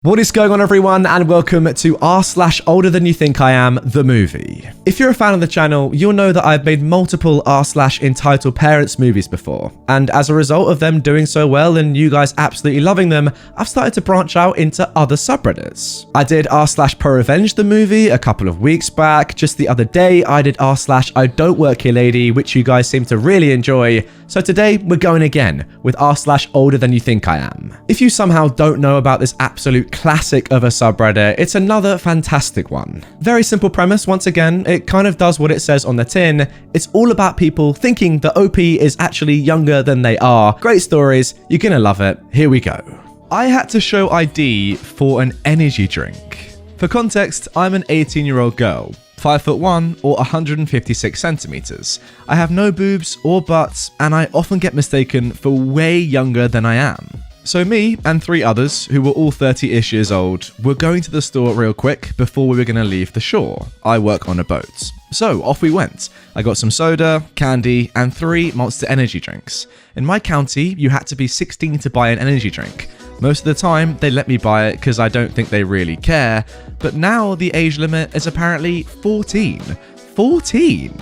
What is going on, everyone, and welcome to r/OlderThanYouThinkIAm the movie. If you're a fan of the channel, you'll know that I've made multiple r/entitled parents movies before, and as a result of them doing so well and you guys absolutely loving them, I've started to branch out into other subreddits. I did r/ProRevenge the movie a couple of weeks back. Just the other day, I did r/I Don't Work Here Lady, which you guys seem to really enjoy. So today, we're going again with r/OlderThanYouThinkIAm. If you somehow don't know about this absolute classic of a subreddit, it's another fantastic one. Very simple premise, once again, it kind of does what it says on the tin. It's all about people thinking that OP is actually younger than they are. Great stories, you're gonna love it. Here we go. I had to show ID for an energy drink. For context, I'm an 18-year-old girl. 5'1" or 156 centimeters. I have no boobs or butts, and I often get mistaken for way younger than I am. So me and 3 others, who were all 30-ish years old, were going to the store real quick before we were going to leave the shore. I work on a boat. So off we went. I got some soda, candy, and 3 Monster energy drinks. In my county, you had to be 16 to buy an energy drink. Most of the time, they let me buy it because I don't think they really care, but now the age limit is apparently 14. 14!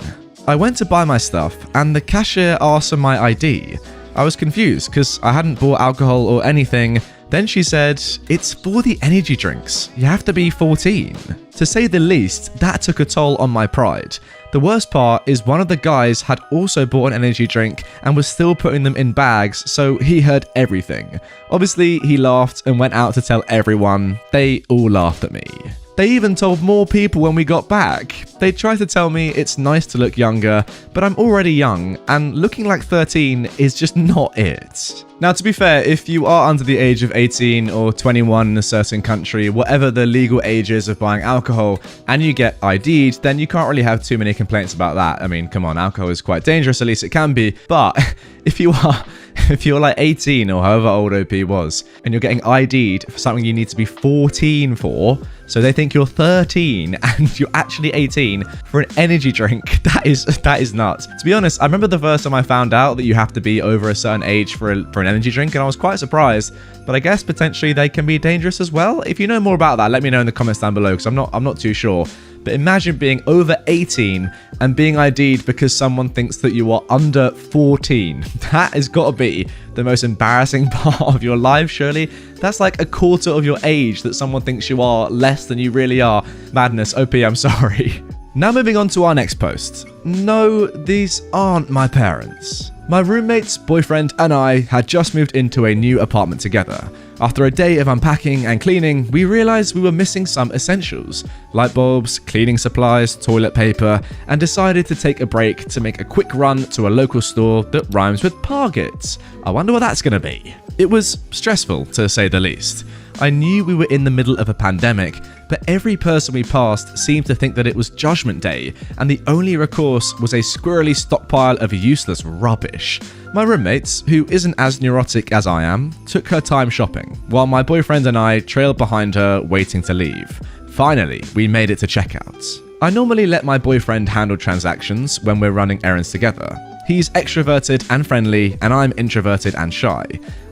I went to buy my stuff, and the cashier asked for my ID. I was confused because I hadn't bought alcohol or anything. Then she said, "It's for the energy drinks. You have to be 14. To say the least, that took a toll on my pride. The worst part is one of the guys had also bought an energy drink and was still putting them in bags, so he heard everything. Obviously, he laughed and went out to tell everyone. They all laughed at me. They even told more people when we got back. They tried to tell me it's nice to look younger, but I'm already young, and looking like 13 is just not it." Now, to be fair, if you are under the age of 18 or 21 in a certain country, whatever the legal age is of buying alcohol, and you get ID'd, then you can't really have too many complaints about that. I mean, come on, alcohol is quite dangerous, at least it can be. But if you're like 18 or however old OP was, and you're getting ID'd for something you need to be 14 for, so they think you're 13 and you're actually 18 for an energy drink, that is nuts. To be honest, I remember the first time I found out that you have to be over a certain age for an energy drink, and I was quite surprised, but I guess potentially they can be dangerous as well. If you know more about that, let me know in the comments down below, because I'm not too sure. But imagine being over 18 and being ID'd because someone thinks that you are under 14. That has got to be the most embarrassing part of your life, surely. That's like a quarter of your age that someone thinks you are less than you really are. Madness. OP, I'm sorry. Now moving on to our next post. No, these aren't my parents. My roommate's boyfriend and I had just moved into a new apartment together. After a day of unpacking and cleaning, we realized we were missing some essentials: light bulbs, cleaning supplies, toilet paper, and decided to take a break to make a quick run to a local store that rhymes with Pargits. I wonder what that's gonna be. It was stressful, to say the least. I knew we were in the middle of a pandemic, but every person we passed seemed to think that it was Judgment Day, and the only recourse was a squirrely stockpile of useless rubbish. My roommate, who isn't as neurotic as I am, took her time shopping, while my boyfriend and I trailed behind her, waiting to leave. Finally, we made it to checkout. I normally let my boyfriend handle transactions when we're running errands together. He's extroverted and friendly, and I'm introverted and shy.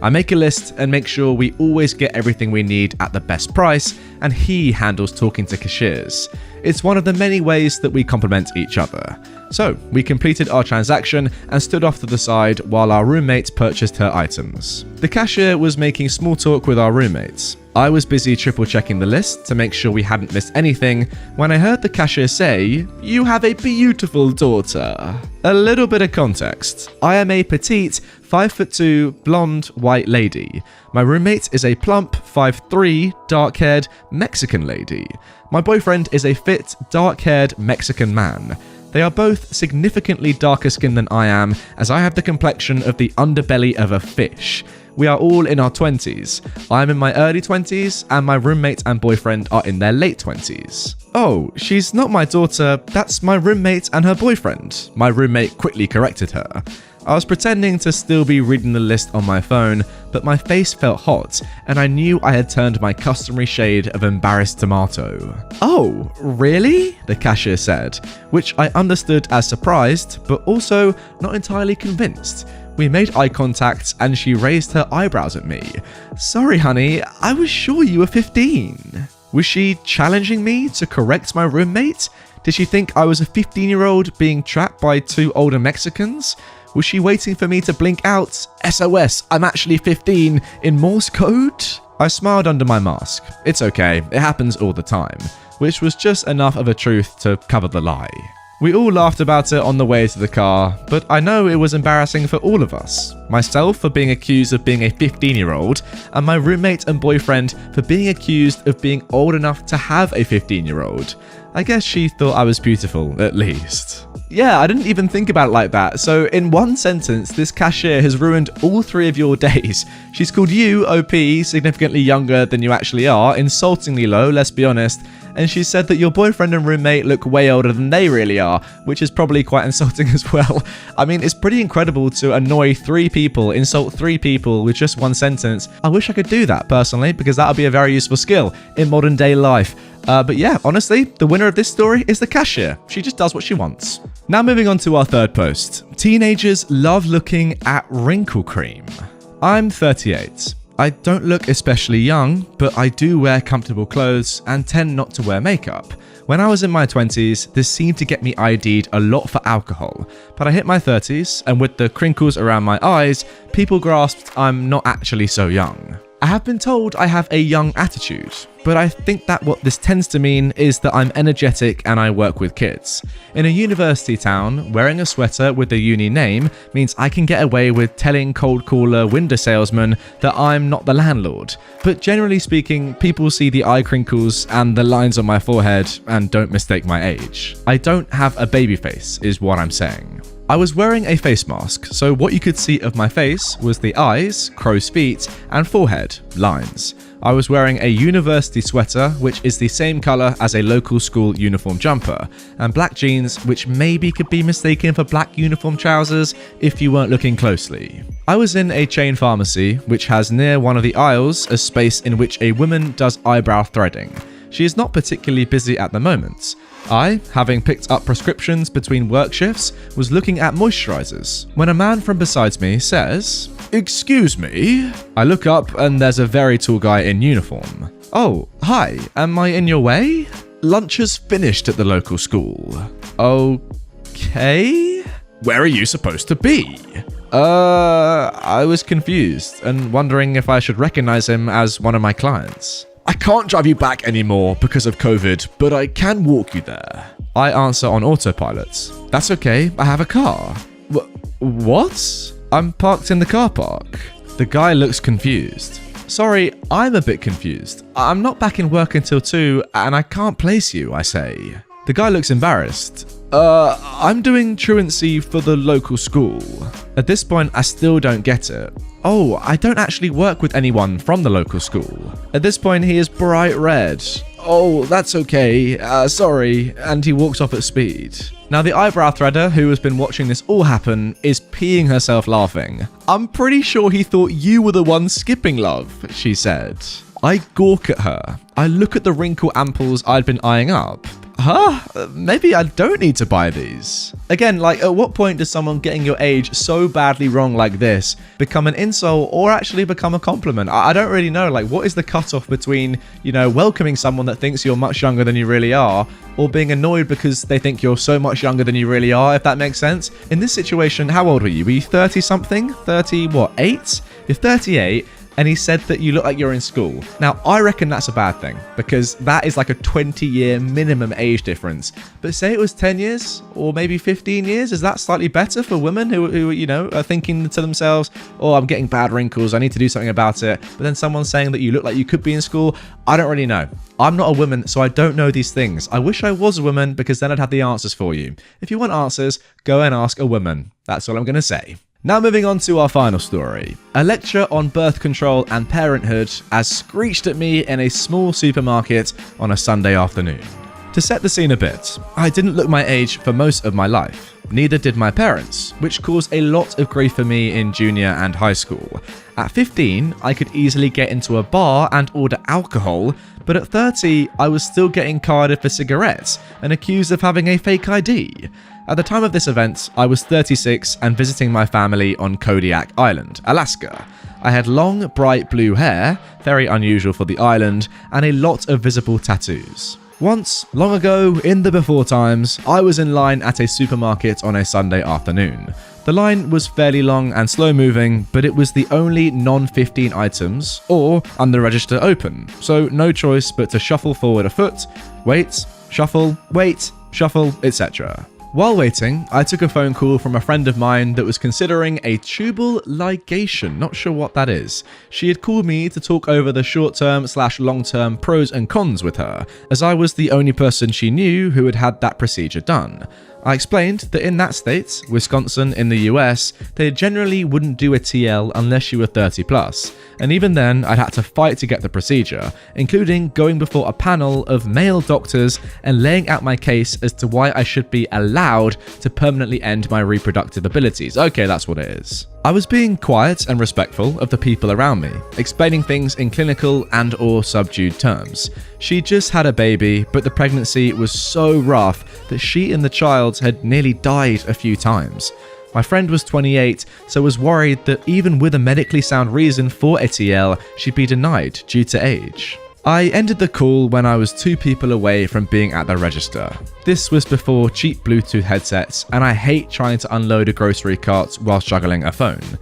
I make a list and make sure we always get everything we need at the best price, and he handles talking to cashiers. It's one of the many ways that we complement each other. So, we completed our transaction and stood off to the side while our roommate purchased her items. The cashier was making small talk with our roommates. I was busy triple checking the list to make sure we hadn't missed anything when I heard the cashier say, "You have a beautiful daughter." A little bit of context. I am a petite, 5'2", blonde, white lady. My roommate is a plump, 5'3", dark-haired, Mexican lady. My boyfriend is a fit, dark-haired Mexican man. They are both significantly darker skinned than I am, as I have the complexion of the underbelly of a fish. We are all in our 20s. I'm in my early 20s, and my roommate and boyfriend are in their late 20s. "Oh, she's not my daughter, that's my roommate and her boyfriend," my roommate quickly corrected her. I was pretending to still be reading the list on my phone, but my face felt hot, and I knew I had turned my customary shade of embarrassed tomato. "Oh, really?" the cashier said, which I understood as surprised, but also not entirely convinced. We made eye contact and she raised her eyebrows at me. Sorry, honey, I was sure you were 15. Was she challenging me to correct my roommate? Did she think I was a 15-year-old being trapped by two older Mexicans? Was she waiting for me to blink out, SOS, I'm actually 15, in Morse code? I smiled under my mask. It's okay, it happens all the time, which was just enough of a truth to cover the lie. We all laughed about it on the way to the car, but I know it was embarrassing for all of us. Myself for being accused of being a 15-year-old, and my roommate and boyfriend for being accused of being old enough to have a 15-year-old. I guess she thought I was beautiful, at least. Yeah, I didn't even think about it like that. So in one sentence, this cashier has ruined all 3 of your days. She's called you, OP, significantly younger than you actually are, insultingly low, let's be honest, and she said that your boyfriend and roommate look way older than they really are, which is probably quite insulting as well. I mean, it's pretty incredible to annoy 3 people, insult 3 people with just one sentence. I wish I could do that personally, because that would be a very useful skill in modern day life. But yeah, honestly, the winner of this story is the cashier. She just does what she wants. Now moving on to our third post. Teenagers love looking at wrinkle cream. I'm 38. I don't look especially young, but I do wear comfortable clothes and tend not to wear makeup. When I was in my 20s, this seemed to get me ID'd a lot for alcohol, but I hit my 30s, and with the crinkles around my eyes, people grasped I'm not actually so young. I have been told I have a young attitude, but I think that what this tends to mean is that I'm energetic and I work with kids. In a university town, wearing a sweater with a uni name means I can get away with telling cold caller window salesmen that I'm not the landlord. But generally speaking, people see the eye crinkles and the lines on my forehead and don't mistake my age. I don't have a baby face, is what I'm saying. I was wearing a face mask, so what you could see of my face was the eyes, crow's feet, and forehead, lines. I was wearing a university sweater, which is the same colour as a local school uniform jumper, and black jeans, which maybe could be mistaken for black uniform trousers if you weren't looking closely. I was in a chain pharmacy, which has near one of the aisles a space in which a woman does eyebrow threading. She is not particularly busy at the moment. I, having picked up prescriptions between work shifts, was looking at moisturizers when a man from beside me says, "Excuse me?" I look up and there's a very tall guy in uniform. "Oh, hi, am I in your way? Lunch has finished at the local school." "Okay. Where are you supposed to be?" I was confused and wondering if I should recognize him as one of my clients. "I can't drive you back anymore because of COVID, but I can walk you there." I answer on autopilot. "That's okay, I have a car." What? "I'm parked in the car park." The guy looks confused. "Sorry, I'm a bit confused. I'm not back in work until 2 and I can't place you," I say. The guy looks embarrassed. I'm doing truancy for the local school." At this point, I still don't get it. "Oh, I don't actually work with anyone from the local school." At this point, he is bright red. "Oh, that's okay, sorry," and he walks off at speed. Now, the eyebrow threader, who has been watching this all happen, is peeing herself laughing. "I'm pretty sure he thought you were the one skipping, love," she said. I gawk at her. I look at the wrinkle amples I'd been eyeing up. Maybe I don't need to buy these. Again, like, at what point does someone getting your age so badly wrong like this become an insult or actually become a compliment? I don't really know. Like, what is the cutoff between, welcoming someone that thinks you're much younger than you really are, or being annoyed because they think you're so much younger than you really are, if that makes sense? In this situation, how old were you? Were you 30-something? 8? You're 38. And he said that you look like you're in school. Now, I reckon that's a bad thing, because that is like a 20-year minimum age difference. But say it was 10 years, or maybe 15 years, is that slightly better for women who are thinking to themselves, "Oh, I'm getting bad wrinkles, I need to do something about it." But then someone's saying that you look like you could be in school. I don't really know. I'm not a woman, so I don't know these things. I wish I was a woman, because then I'd have the answers for you. If you want answers, go and ask a woman. That's all I'm going to say. Now moving on to our final story. A lecture on birth control and parenthood as screeched at me in a small supermarket on a Sunday afternoon. To set the scene a bit, I didn't look my age for most of my life. Neither did my parents, which caused a lot of grief for me in junior and high school. At 15, I could easily get into a bar and order alcohol, but at 30, I was still getting carded for cigarettes and accused of having a fake ID. At the time of this event, I was 36 and visiting my family on Kodiak Island, Alaska. I had long, bright blue hair, very unusual for the island, and a lot of visible tattoos. Once, long ago, in the before times, I was in line at a supermarket on a Sunday afternoon. The line was fairly long and slow moving, but it was the only non-15 items, or under register open, so no choice but to shuffle forward a foot, wait, shuffle, etc. While waiting, I took a phone call from a friend of mine that was considering a tubal ligation, not sure what that is. She had called me to talk over the short-term/long-term pros and cons with her, as I was the only person she knew who had had that procedure done. I explained that in that state, Wisconsin in the US, they generally wouldn't do a TL unless you were 30 plus, and even then I'd had to fight to get the procedure, including going before a panel of male doctors and laying out my case as to why I should be allowed to permanently end my reproductive abilities. Okay, that's what it is. I was being quiet and respectful of the people around me, explaining things in clinical and or subdued terms. She just had a baby, but the pregnancy was so rough that she and the child had nearly died a few times. My friend was 28, so was worried that even with a medically sound reason for a TL, she'd be denied due to age. I ended the call when I was 2 people away from being at the register. This was before cheap Bluetooth headsets, and I hate trying to unload a grocery cart while juggling a phone.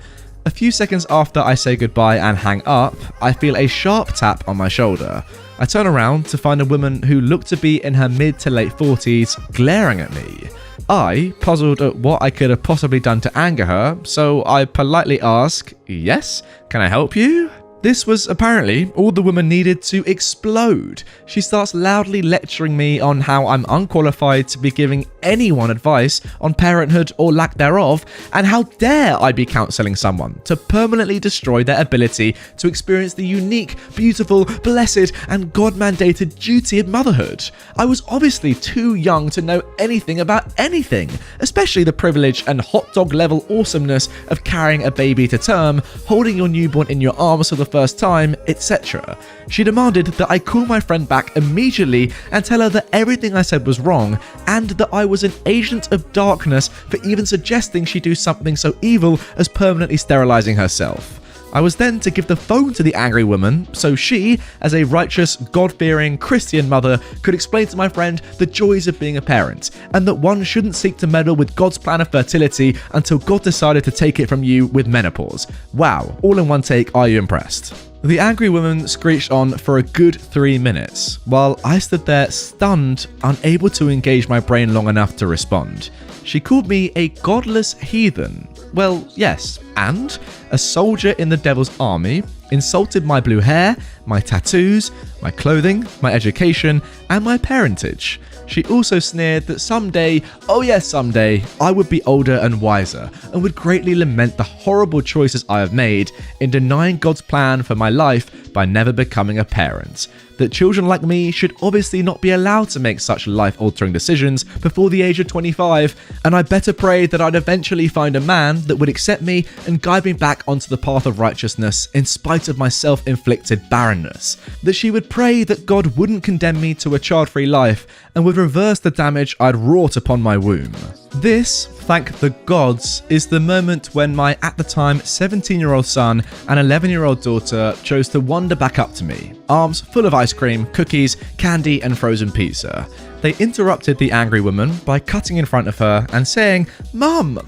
A few seconds after I say goodbye and hang up, I feel a sharp tap on my shoulder. I turn around to find a woman who looked to be in her mid to late 40s glaring at me. I, puzzled at what I could have possibly done to anger her, so I politely ask, "Yes, can I help you?" This was apparently all the woman needed to explode. She starts loudly lecturing me on how I'm unqualified to be giving anyone advice on parenthood or lack thereof, and how dare I be counselling someone to permanently destroy their ability to experience the unique, beautiful, blessed, and God-mandated duty of motherhood. I was obviously too young to know anything about anything, especially the privilege and hot dog level awesomeness of carrying a baby to term, holding your newborn in your arms for the first time, etc. She demanded that I call my friend back immediately and tell her that everything I said was wrong, and that I was an agent of darkness for even suggesting she do something so evil as permanently sterilizing herself. I was then to give the phone to the angry woman, so she, as a righteous, God-fearing Christian mother, could explain to my friend the joys of being a parent, and that one shouldn't seek to meddle with God's plan of fertility until God decided to take it from you with menopause. Wow, all in one take, are you impressed? The angry woman screeched on for a good 3 minutes, while I stood there stunned, unable to engage my brain long enough to respond. She called me a godless heathen. Well, yes, and a soldier in the devil's army, insulted my blue hair, my tattoos, my clothing, my education, and my parentage. She also sneered that someday, oh yes someday, I would be older and wiser, and would greatly lament the horrible choices I have made in denying God's plan for my life by never becoming a parent. That children like me should obviously not be allowed to make such life-altering decisions before the age of 25, and I better pray that I'd eventually find a man that would accept me and guide me back onto the path of righteousness in spite of my self-inflicted barrenness. That she would pray that God wouldn't condemn me to a child-free life and would reverse the damage I'd wrought upon my womb. This, thank the gods, is the moment when my at the time 17-year-old son and 11-year-old daughter chose to wander back up to me, arms full of ice cream, cookies, candy, and frozen pizza. They interrupted the angry woman by cutting in front of her and saying, Mum,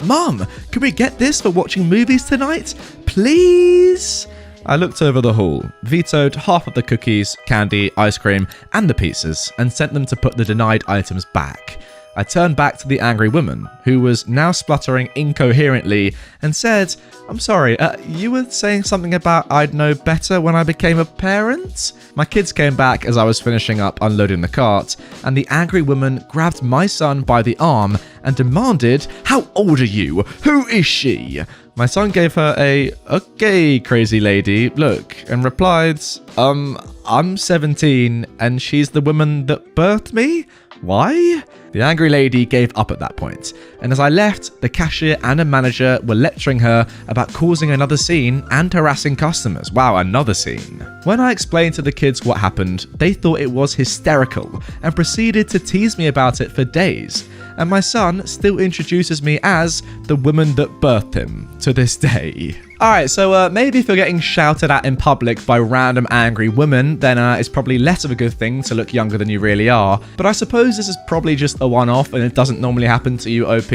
can we get this for watching movies tonight? Please? I looked over the hall, vetoed half of the cookies, candy, ice cream, and the pizzas, and sent them to put the denied items back. I turned back to the angry woman, who was now spluttering incoherently, and said, I'm sorry, you were saying something about I'd know better when I became a parent? My kids came back as I was finishing up unloading the cart, and the angry woman grabbed my son by the arm and demanded, How old are you? Who is she? My son gave her a, okay, crazy lady, look, and replied, I'm 17, and she's the woman that birthed me? Why? The angry lady gave up at that point, and as I left, the cashier and a manager were lecturing her about causing another scene and harassing customers. Wow, another scene. When I explained to the kids what happened, they thought it was hysterical and proceeded to tease me about it for days. And my son still introduces me as the woman that birthed him to this day. Alright, so maybe if you're getting shouted at in public by random angry women, then it's probably less of a good thing to look younger than you really are. But I suppose this is probably just a one-off and it doesn't normally happen to you, OP.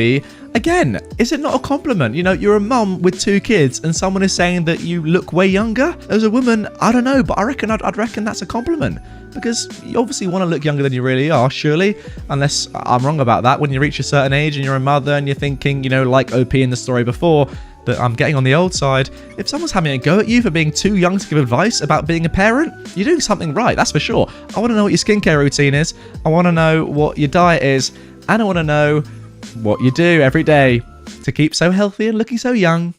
Again, is it not a compliment? You know, you're a mum with 2 kids and someone is saying that you look way younger? As a woman, I don't know, but I'd reckon that's a compliment. Because you obviously want to look younger than you really are, surely. Unless I'm wrong about that. When you reach a certain age and you're a mother and you're thinking, you know, like OP in the story before, that I'm getting on the old side. If someone's having a go at you for being too young to give advice about being a parent, you're doing something right, that's for sure. I want to know what your skincare routine is. I want to know what your diet is. And I want to know what you do every day to keep so healthy and looking so young.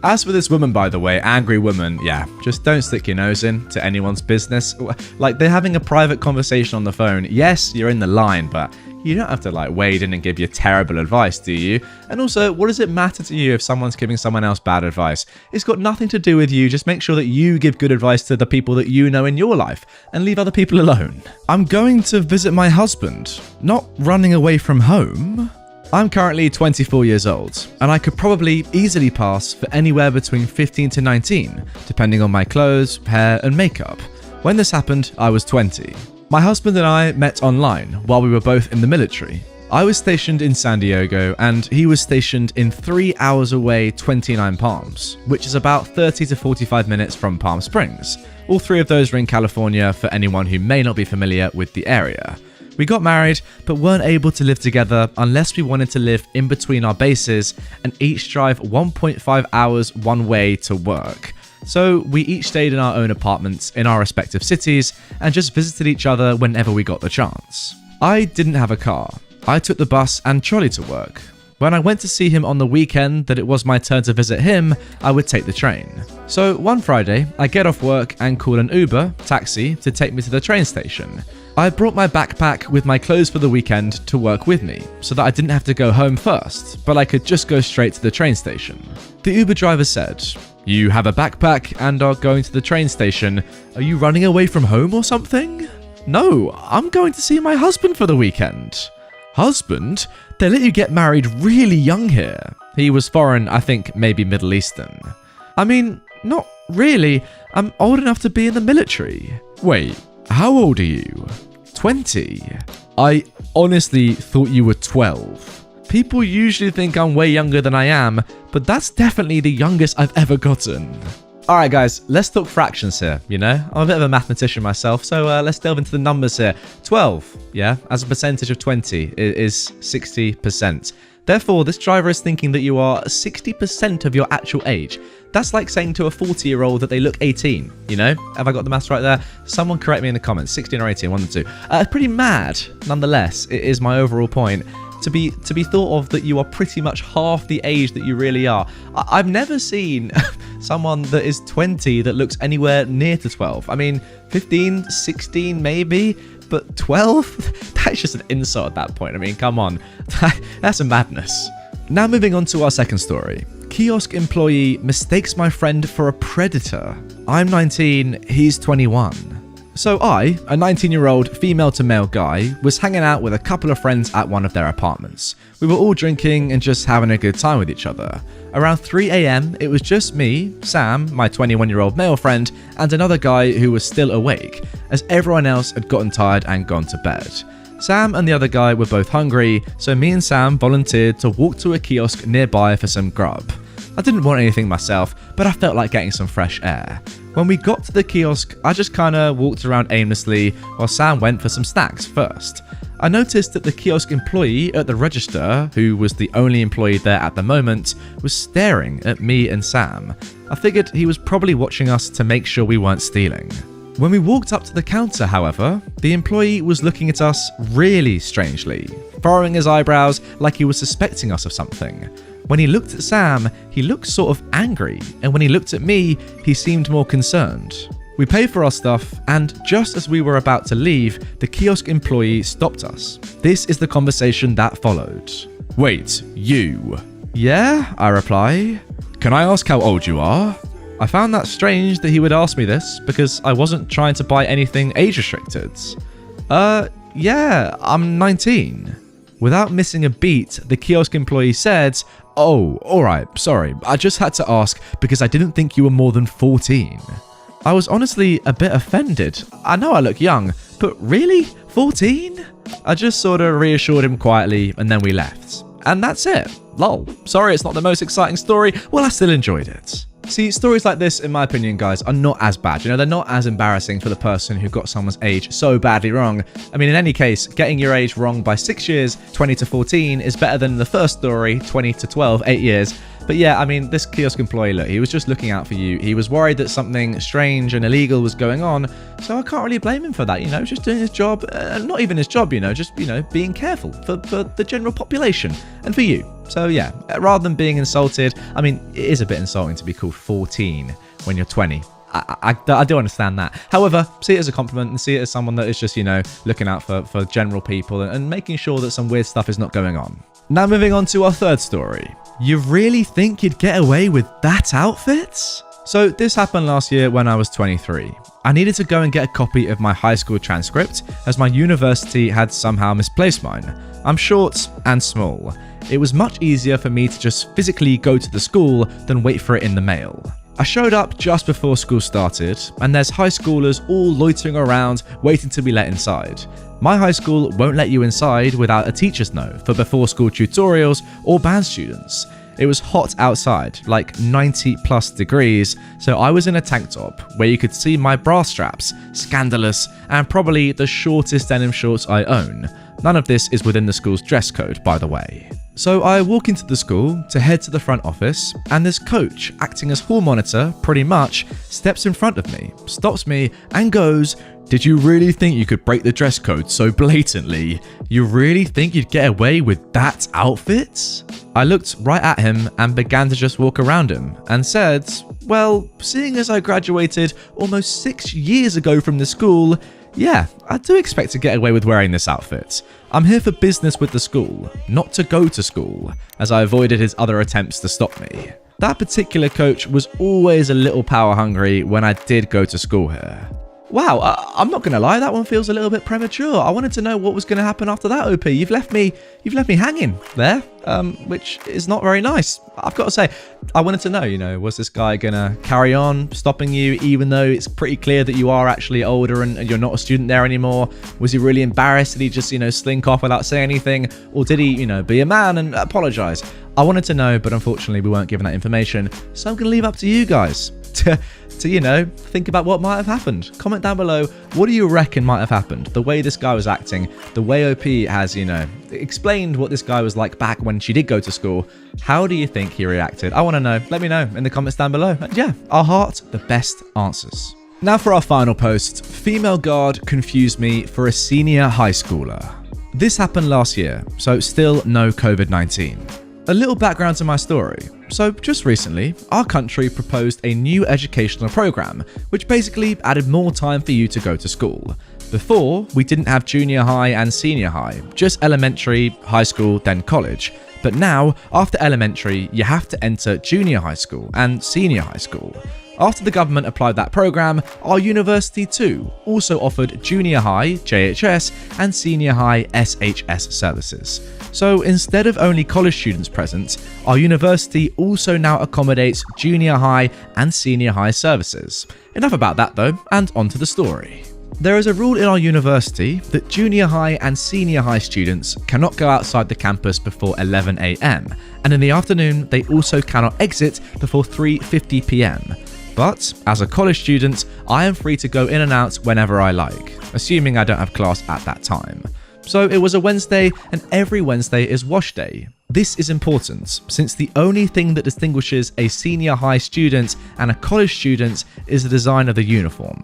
As for this woman, by the way, angry woman, yeah, just don't stick your nose in to anyone's business. Like, they're having a private conversation on the phone. Yes, you're in the line, but you don't have to, like, wade in and give you terrible advice, do you? And also, what does it matter to you if someone's giving someone else bad advice? It's got nothing to do with you. Just make sure that you give good advice to the people that you know in your life and leave other people alone. I'm going to visit my husband, not running away from home. I'm currently 24 years old, and I could probably easily pass for anywhere between 15 to 19, depending on my clothes, hair, and makeup. When this happened, I was 20. My husband and I met online while we were both in the military. I was stationed in San Diego, and he was stationed in 3 hours away, 29 Palms, which is about 30 to 45 minutes from Palm Springs. All 3 of those are in California for anyone who may not be familiar with the area. We got married, but weren't able to live together unless we wanted to live in between our bases and each drive 1.5 hours one way to work. So we each stayed in our own apartments in our respective cities and just visited each other whenever we got the chance. I didn't have a car. I took the bus and trolley to work. When I went to see him on the weekend that it was my turn to visit him, I would take the train. So one Friday, I get off work and call an Uber, taxi, to take me to the train station. I brought my backpack with my clothes for the weekend to work with me, so that I didn't have to go home first, but I could just go straight to the train station. The Uber driver said, "You have a backpack and are going to the train station. Are you running away from home or something?" "No, I'm going to see my husband for the weekend." "Husband? They let you get married really young here." He was foreign, I think maybe Middle Eastern. "I mean, not really. I'm old enough to be in the military." "Wait, how old are you?" 20. "I honestly thought you were 12. People usually think I'm way younger than I am, but that's definitely the youngest I've ever gotten." Alright guys, let's talk fractions here, you know? I'm a bit of a mathematician myself, so let's delve into the numbers here. 12, yeah, as a percentage of 20 is 60%. Therefore, this driver is thinking that you are 60% of your actual age. That's like saying to a 40-year-old that they look 18, you know? Have I got the maths right there? Someone correct me in the comments, 16 or 18, one of the two. It's pretty mad, nonetheless, it is my overall point. To be thought of that you are pretty much half the age that you really are. I've never seen someone that is 20 that looks anywhere near to 12. I mean, 15, 16 maybe, but 12? That's just an insult at that point. I mean, come on. That's a madness. Now moving on to our second story. Kiosk employee mistakes my friend for a predator. I'm 19, he's 21. So I, a 19-year-old female-to-male guy, was hanging out with a couple of friends at one of their apartments. We were all drinking and just having a good time with each other. Around 3 AM, it was just me, Sam, my 21-year-old male friend, and another guy who was still awake, as everyone else had gotten tired and gone to bed. Sam and the other guy were both hungry, so me and Sam volunteered to walk to a kiosk nearby for some grub. I didn't want anything myself, but I felt like getting some fresh air. When we got to the kiosk, I just kinda walked around aimlessly while Sam went for some snacks first. I noticed that the kiosk employee at the register, who was the only employee there at the moment, was staring at me and Sam. I figured he was probably watching us to make sure we weren't stealing. When we walked up to the counter, however, the employee was looking at us really strangely, furrowing his eyebrows like he was suspecting us of something. When he looked at Sam, he looked sort of angry, and when he looked at me, he seemed more concerned. We paid for our stuff, and just as we were about to leave, the kiosk employee stopped us. This is the conversation that followed. "Wait, you?" "Yeah," I reply. "Can I ask how old you are?" I found that strange that he would ask me this because I wasn't trying to buy anything age restricted. Yeah, I'm 19. Without missing a beat, the kiosk employee said, "Oh, alright, sorry, I just had to ask because I didn't think you were more than 14. I was honestly a bit offended. I know I look young, but really? 14? I just sort of reassured him quietly and then we left. And that's it. Lol. Sorry it's not the most exciting story. Well, I still enjoyed it. See, stories like this, in my opinion, guys, are not as bad. You know, they're not as embarrassing for the person who got someone's age so badly wrong. I mean, in any case, getting your age wrong by 6 years, 20 to 14, is better than the first story, 20 to 12, 8 years. But yeah, I mean, this kiosk employee, look, he was just looking out for you. He was worried that something strange and illegal was going on. So I can't really blame him for that, you know, just doing his job. Not even his job, you know, just, you know, being careful for the general population and for you. So yeah, rather than being insulted, I mean, it is a bit insulting to be called 14 when you're 20. I do understand that. However, see it as a compliment and see it as someone that is just, you know, looking out for general people and making sure that some weird stuff is not going on. Now moving on to our third story. You really think you'd get away with that outfit? So this happened last year when I was 23. I needed to go and get a copy of my high school transcript as my university had somehow misplaced mine. I'm short and small. It was much easier for me to just physically go to the school than wait for it in the mail. I showed up just before school started, and there's high schoolers all loitering around waiting to be let inside. My high school won't let you inside without a teacher's note for before school tutorials or band students. It was hot outside, like 90 plus degrees, so I was in a tank top where you could see my bra straps, scandalous, and probably the shortest denim shorts I own. None of this is within the school's dress code, by the way. So I walk into the school to head to the front office, and this coach, acting as hall monitor pretty much, steps in front of me, stops me, and goes, "Did you really think you could break the dress code so blatantly? You really think you'd get away with that outfit?" I looked right at him and began to just walk around him and said, "Well, seeing as I graduated almost 6 years ago from the school, yeah, I do expect to get away with wearing this outfit. I'm here for business with the school, not to go to school," as I avoided his other attempts to stop me. That particular coach was always a little power hungry when I did go to school here. Wow, I'm not going to lie, that one feels a little bit premature. I wanted to know what was going to happen after that, OP. You've left me hanging there, which is not very nice. I've got to say, I wanted to know, you know, was this guy going to carry on stopping you even though it's pretty clear that you are actually older and you're not a student there anymore? Was he really embarrassed? Did he just, you know, slink off without saying anything? Or did he, you know, be a man and apologize? I wanted to know, but unfortunately we weren't given that information. So I'm going to leave up to you guys to, you know, think about what might have happened. Comment down below, what do you reckon might have happened? The way this guy was acting, the way OP has, you know, explained what this guy was like back when she did go to school. How do you think he reacted? I want to know. Let me know in the comments down below. And yeah, our heart, the best answers. Now for our final post. Female guard confused me for a senior high schooler. This happened last year, so still no COVID-19. A little background to my story. So just recently, our country proposed a new educational program, which basically added more time for you to go to school. Before, we didn't have junior high and senior high, just elementary, high school, then college. But now, after elementary, you have to enter junior high school and senior high school. After the government applied that program, our university too also offered junior high JHS and senior high SHS services. So instead of only college students present, our university also now accommodates junior high and senior high services. Enough about that though, and on to the story. There is a rule in our university that junior high and senior high students cannot go outside the campus before 11 AM, and in the afternoon they also cannot exit before 3:50 PM. But as a college student, I am free to go in and out whenever I like, assuming I don't have class at that time. So it was a Wednesday, and every Wednesday is wash day. This is important, since the only thing that distinguishes a senior high student and a college student is the design of the uniform.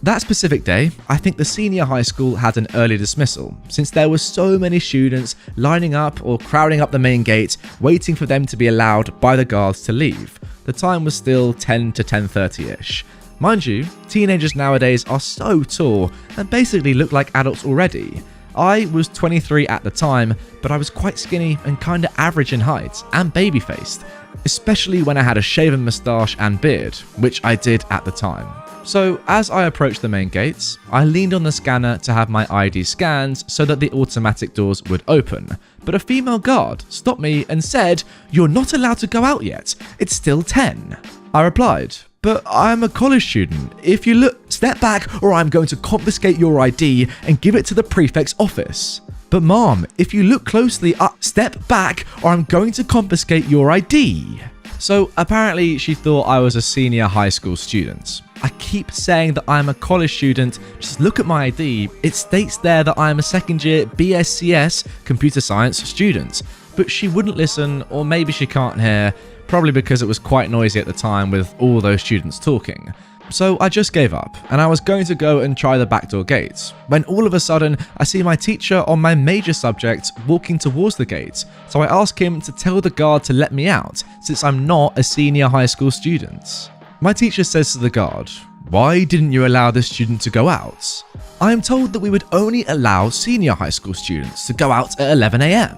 That specific day, I think the senior high school had an early dismissal, since there were so many students lining up or crowding up the main gate, waiting for them to be allowed by the guards to leave. The time was still 10 to 10:30ish. Mind you, teenagers nowadays are so tall and basically look like adults already. I was 23 at the time, but I was quite skinny and kinda average in height and baby-faced, especially when I had a shaven moustache and beard, which I did at the time. So as I approached the main gates, I leaned on the scanner to have my ID scanned so that the automatic doors would open. But a female guard stopped me and said, "You're not allowed to go out yet. It's still 10. I replied, "But I'm a college student. If you look, step back or I'm going to confiscate your ID and give it to the prefect's office." "But mom, if you look closely, step back or I'm going to confiscate your ID." So apparently she thought I was a senior high school student. I keep saying that I'm a college student, just look at my ID. It states there that I am a second year BScs computer science student. But she wouldn't listen, or maybe she can't hear, probably because it was quite noisy at the time with all those students talking. So I just gave up, and I was going to go and try the backdoor gate, when all of a sudden I see my teacher on my major subject walking towards the gate, so I ask him to tell the guard to let me out, since I'm not a senior high school student. My teacher says to the guard, "Why didn't you allow this student to go out?" "I am told that we would only allow senior high school students to go out at 11 AM.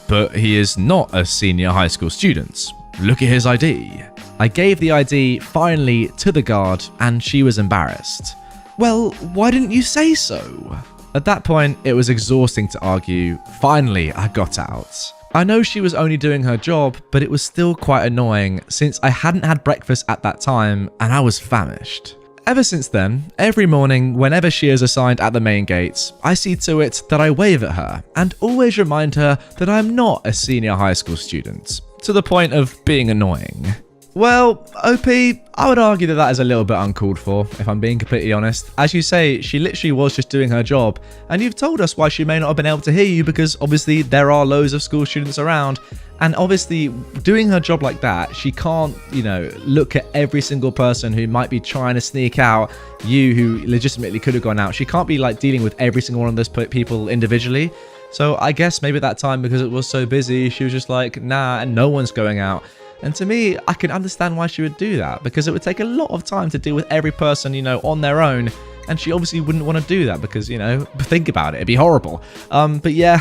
"But he is not a senior high school student. Look at his ID. I gave the ID finally to the guard and she was embarrassed. "Well, why didn't you say so?" At that point, it was exhausting to argue. Finally, I got out. I know she was only doing her job, but it was still quite annoying since I hadn't had breakfast at that time and I was famished. Ever since then, every morning, whenever she is assigned at the main gates, I see to it that I wave at her and always remind her that I'm not a senior high school student, to the point of being annoying. Well, OP, I would argue that that is a little bit uncalled for, if I'm being completely honest. As you say, she literally was just doing her job, and you've told us why she may not have been able to hear you because obviously there are loads of school students around, and obviously doing her job like that, she can't, look at every single person who might be trying to sneak out, you who legitimately could have gone out. She can't be dealing with every single one of those people individually. So I guess maybe at that time, because it was so busy, she was just like, nah, and no one's going out. And to me, I can understand why she would do that, because it would take a lot of time to deal with every person, on their own. And she obviously wouldn't want to do that because, think about it, it'd be horrible. But yeah,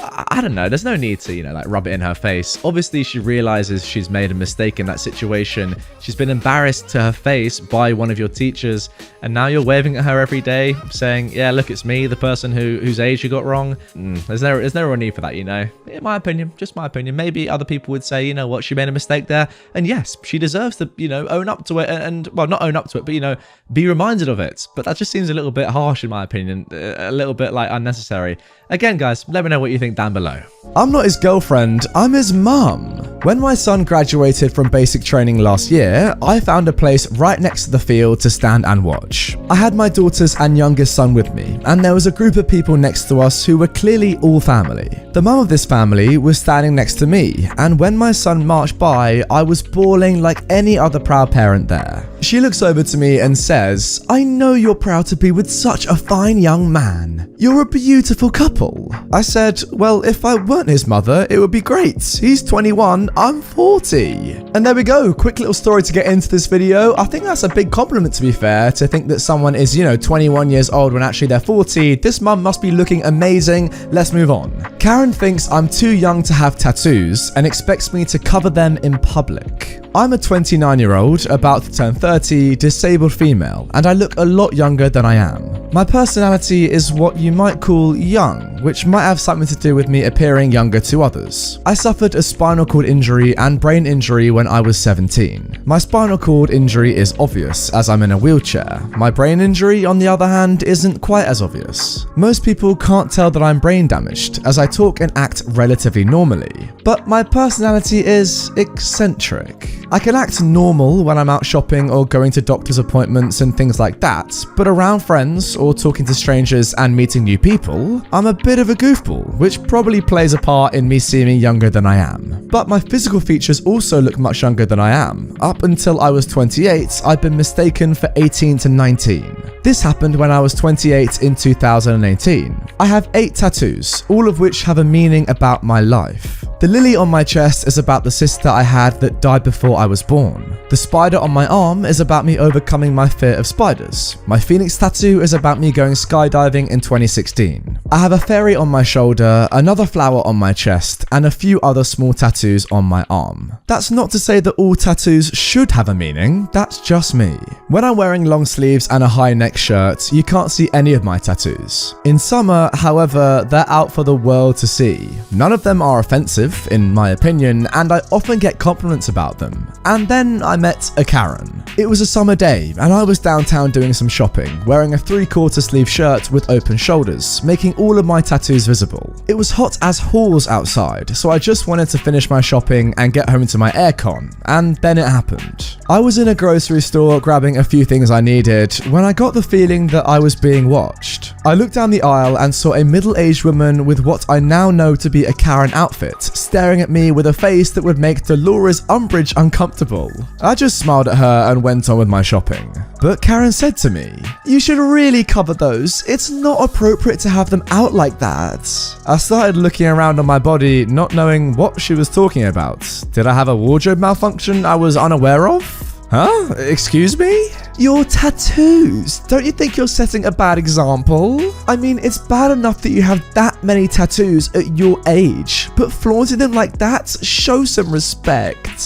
I don't know. There's no need to, rub it in her face. Obviously, she realizes she's made a mistake in that situation. She's been embarrassed to her face by one of your teachers. And now you're waving at her every day saying, yeah, look, it's me, the person whose age you got wrong. There's no need for that, In my opinion, just my opinion. Maybe other people would say, what, she made a mistake there. And yes, she deserves to, own up to it and well, not own up to it, but, be reminded of it. But that just seems a little bit harsh in my opinion, a little bit unnecessary. Again, guys, let me know what you think down below. I'm not his girlfriend, I'm his mum. When my son graduated from basic training last year, I found a place right next to the field to stand and watch. I had my daughters and youngest son with me, and there was a group of people next to us who were clearly all family. The mum of this family was standing next to me, and when my son marched by, I was bawling like any other proud parent there. She looks over to me and says, "I know you're proud to be with such a fine young man. You're a beautiful couple." I said, "Well, if I weren't his mother, it would be great. He's 21, I'm 40. And there we go, quick little story to get into this video. I think that's a big compliment, to be fair, to think that someone is, 21 years old when actually they're 40. This mum must be looking amazing. Let's move on. Karen thinks I'm too young to have tattoos and expects me to cover them in public. I'm a 29-year-old, about to turn 30, disabled female, and I look a lot younger than I am. My personality is what you might call young, which might have something to do with me appearing younger to others. I suffered a spinal cord injury and brain injury when I was 17. My spinal cord injury is obvious, as I'm in a wheelchair. My brain injury, on the other hand, isn't quite as obvious. Most people can't tell that I'm brain damaged, as I talk and act relatively normally. But my personality is eccentric. I can act normal when I'm out shopping or going to doctor's appointments and things like that, but around friends or talking to strangers and meeting new people, I'm a bit of a goofball, which probably plays a part in me seeming younger than I am. But my physical features also look much younger than I am. Up until I was 28, I've been mistaken for 18 to 19. This happened when I was 28 in 2018. I have 8 tattoos, all of which have a meaning about my life. The lily on my chest is about the sister I had that died before I was born. The spider on my arm is about me overcoming my fear of spiders. My phoenix tattoo is about me going skydiving in 2016. I have a fairy on my shoulder, another flower on my chest, and a few other small tattoos on my arm. That's not to say that all tattoos should have a meaning, that's just me. When I'm wearing long sleeves and a high neck shirt, you can't see any of my tattoos. In summer, however, they're out for the world to see. None of them are offensive, in my opinion, and I often get compliments about them. And then I met a Karen. It was a summer day, and I was downtown doing some shopping, wearing a 3/4 sleeve shirt with open shoulders, making all of my tattoos visible. It was hot as halls outside, so I just wanted to finish my shopping and get home to my aircon, and then it happened. I was in a grocery store grabbing a few things I needed when I got the feeling that I was being watched. I looked down the aisle and saw a middle-aged woman with what I now know to be a Karen outfit, staring at me with a face that would make Dolores Umbridge uncomfortable. I just smiled at her and went on with my shopping. But Karen said to me, "You should really cover those. It's not appropriate to have them out like that." I started looking around on my body, not knowing what she was talking about. Did I have a wardrobe malfunction I was unaware of? Huh? Excuse me? Your tattoos. Don't you think you're setting a bad example? I mean, it's bad enough that you have that many tattoos at your age, but flaunting them like that, show some respect.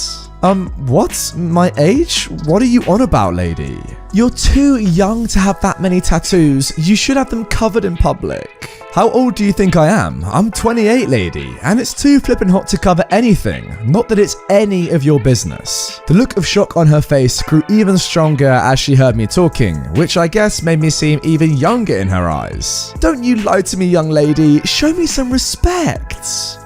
What? My age? What are you on about, lady? You're too young to have that many tattoos. You should have them covered in public. How old do you think I am? I'm 28, lady, and it's too flippin' hot to cover anything. Not that it's any of your business. The look of shock on her face grew even stronger as she heard me talking, which I guess made me seem even younger in her eyes. Don't you lie to me, young lady. Show me some respect.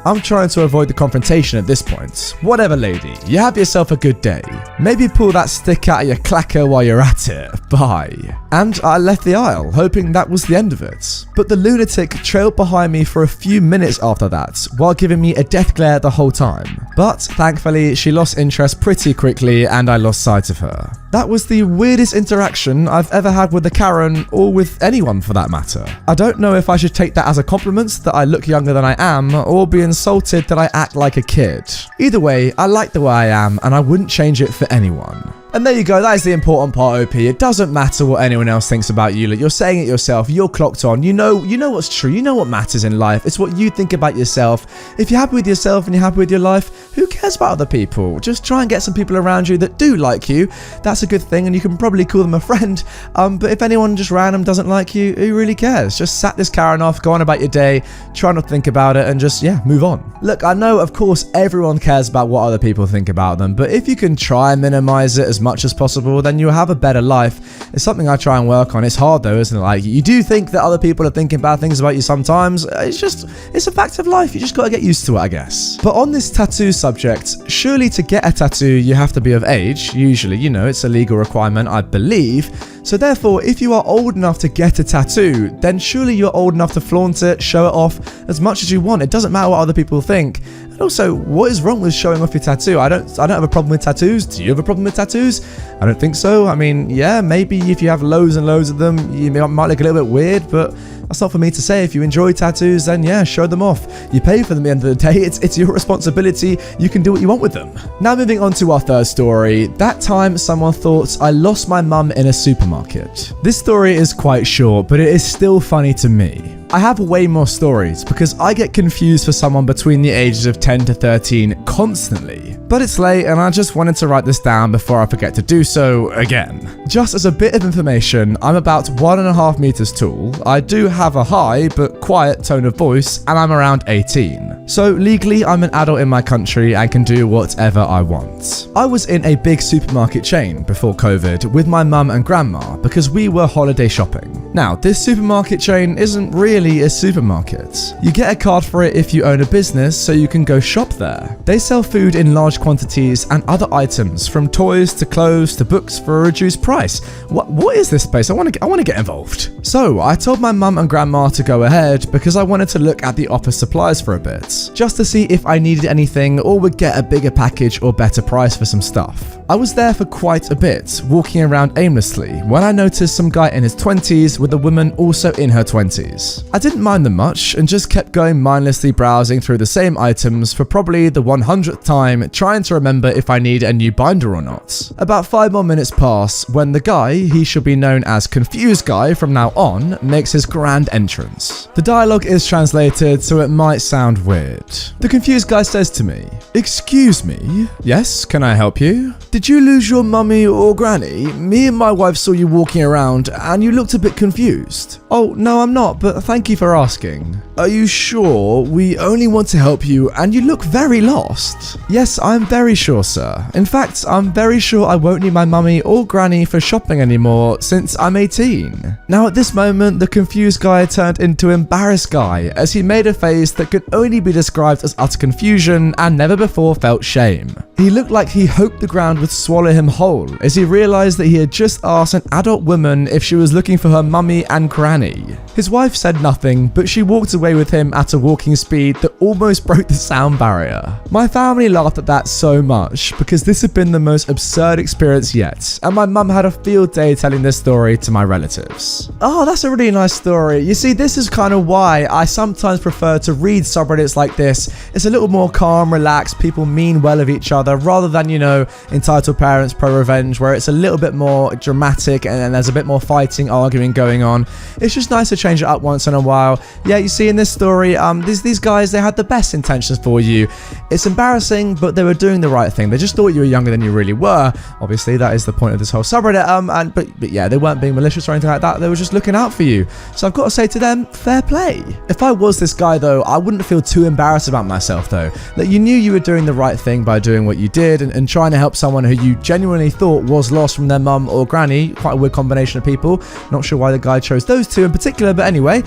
I'm trying to avoid the confrontation at this point. Whatever, lady. You have yourself a good day. Maybe pull that stick out of your clacker while you're at it. Bye. And I left the aisle, hoping that was the end of it. But the lunatic trailed behind me for a few minutes after that, while giving me a death glare the whole time. But thankfully, she lost interest pretty quickly and I lost sight of her. That was the weirdest interaction I've ever had with a Karen, or with anyone for that matter. I don't know if I should take that as a compliment that I look younger than I am, or be insulted that I act like a kid. Either way, I like the way I am and I wouldn't change it for anyone. And there you go, that is the important part, OP. It doesn't matter what anyone else thinks about you. Like, you're saying it yourself, you're clocked on, you know what's true, you know what matters in life. It's what you think about yourself. If you're happy with yourself and you're happy with your life, who cares about other people? Just try and get some people around you that do like you. That's a good thing, and you can probably call them a friend. But if anyone just random doesn't like you, who really cares? Just sack this Karen off, go on about your day, try not to think about it, and just, move on. Look, I know, of course, everyone cares about what other people think about them, but if you can try and minimize it as much as possible, then you'll have a better life. It's something I try and work on. It's hard though, isn't it? Like, you do think that other people are thinking bad things about you sometimes. It's a fact of life. You just gotta get used to it, I guess. But on this tattoo subject, surely to get a tattoo, you have to be of age. Usually, it's a legal requirement, I believe. So therefore, if you are old enough to get a tattoo, then surely you're old enough to flaunt it, show it off as much as you want. It doesn't matter what other people think. And also, what is wrong with showing off your tattoo? I don't have a problem with tattoos. Do you have a problem with tattoos? I don't think so. I mean, yeah, maybe if you have loads and loads of them, you might look a little bit weird, but that's not for me to say. If you enjoy tattoos, then yeah, show them off. You pay for them at the end of the day. It's your responsibility. You can do what you want with them. Now moving on to our third story. That time someone thought I lost my mum in a supermarket. This story is quite short, but it is still funny to me. I have way more stories because I get confused for someone between the ages of 10 to 13 constantly. But it's late and I just wanted to write this down before I forget to do so again. Just as a bit of information, I'm about 1.5 meters tall. I do have a high but quiet tone of voice, and I'm around 18. So legally, I'm an adult in my country and can do whatever I want. I was in a big supermarket chain before COVID with my mum and grandma because we were holiday shopping. Now, this supermarket chain isn't really a supermarket. You get a card for it if you own a business, so you can go shop there. They sell food in large quantities and other items, from toys to clothes to books for a reduced price. What is this place? I want to get involved. So I told my mum and grandma to go ahead because I wanted to look at the office supplies for a bit, just to see if I needed anything or would get a bigger package or better price for some stuff. I was there for quite a bit, walking around aimlessly, when I noticed some guy in his 20s with a woman also in her 20s. I didn't mind them much and just kept going mindlessly browsing through the same items for probably the 100th time, trying to remember if I need a new binder or not. About 5 more minutes pass when the guy, he shall be known as Confused Guy from now on, makes his grand entrance. The dialogue is translated, so it might sound weird. The Confused Guy says to me, "Excuse me? Yes, can I help you? Did you lose your mummy or granny? Me and my wife saw you walking around and you looked a bit confused." "Oh, no, I'm not, but thank you for asking." "Are you sure? We only want to help you and you look very lost." "Yes, I'm very sure, sir. In fact, I'm very sure I won't need my mummy or granny for shopping anymore since I'm 18. Now at this moment, the Confused Guy turned into Embarrassed Guy as he made a face that could only be described as utter confusion and never before felt shame. He looked like he hoped the ground would swallow him whole as he realised that he had just asked an adult woman if she was looking for her mummy and granny. His wife said nothing, but she walked away with him at a walking speed that almost broke the sound barrier. My family laughed at that so much because this had been the most absurd experience yet, and my mum had a field day telling this story to my relatives. Oh, that's a really nice story. You see, this is kind of why I sometimes prefer to read subreddits like this. It's a little more calm, relaxed, people mean well of each other rather than, you know, entitled parents pro revenge where it's a little bit more dramatic and there's a bit more fighting, arguing going on. It's just nice to change it up once in a while. Yeah, you see in this story, these guys, they had the best intentions for you. It's embarrassing, but they were doing the right thing. They just thought you were younger than you really were. Obviously, that is the point of this whole subreddit. But yeah, they weren't being malicious or anything like that. They were just looking out for you. So I've got to say to them, fair play. If I was this guy though, I wouldn't feel too embarrassed about myself though. That you knew you were doing the right thing by doing what you did and trying to help someone who you genuinely thought was lost from their mum or granny. Quite a weird combination of people. Not sure why the guy chose those two in particular, but anyway.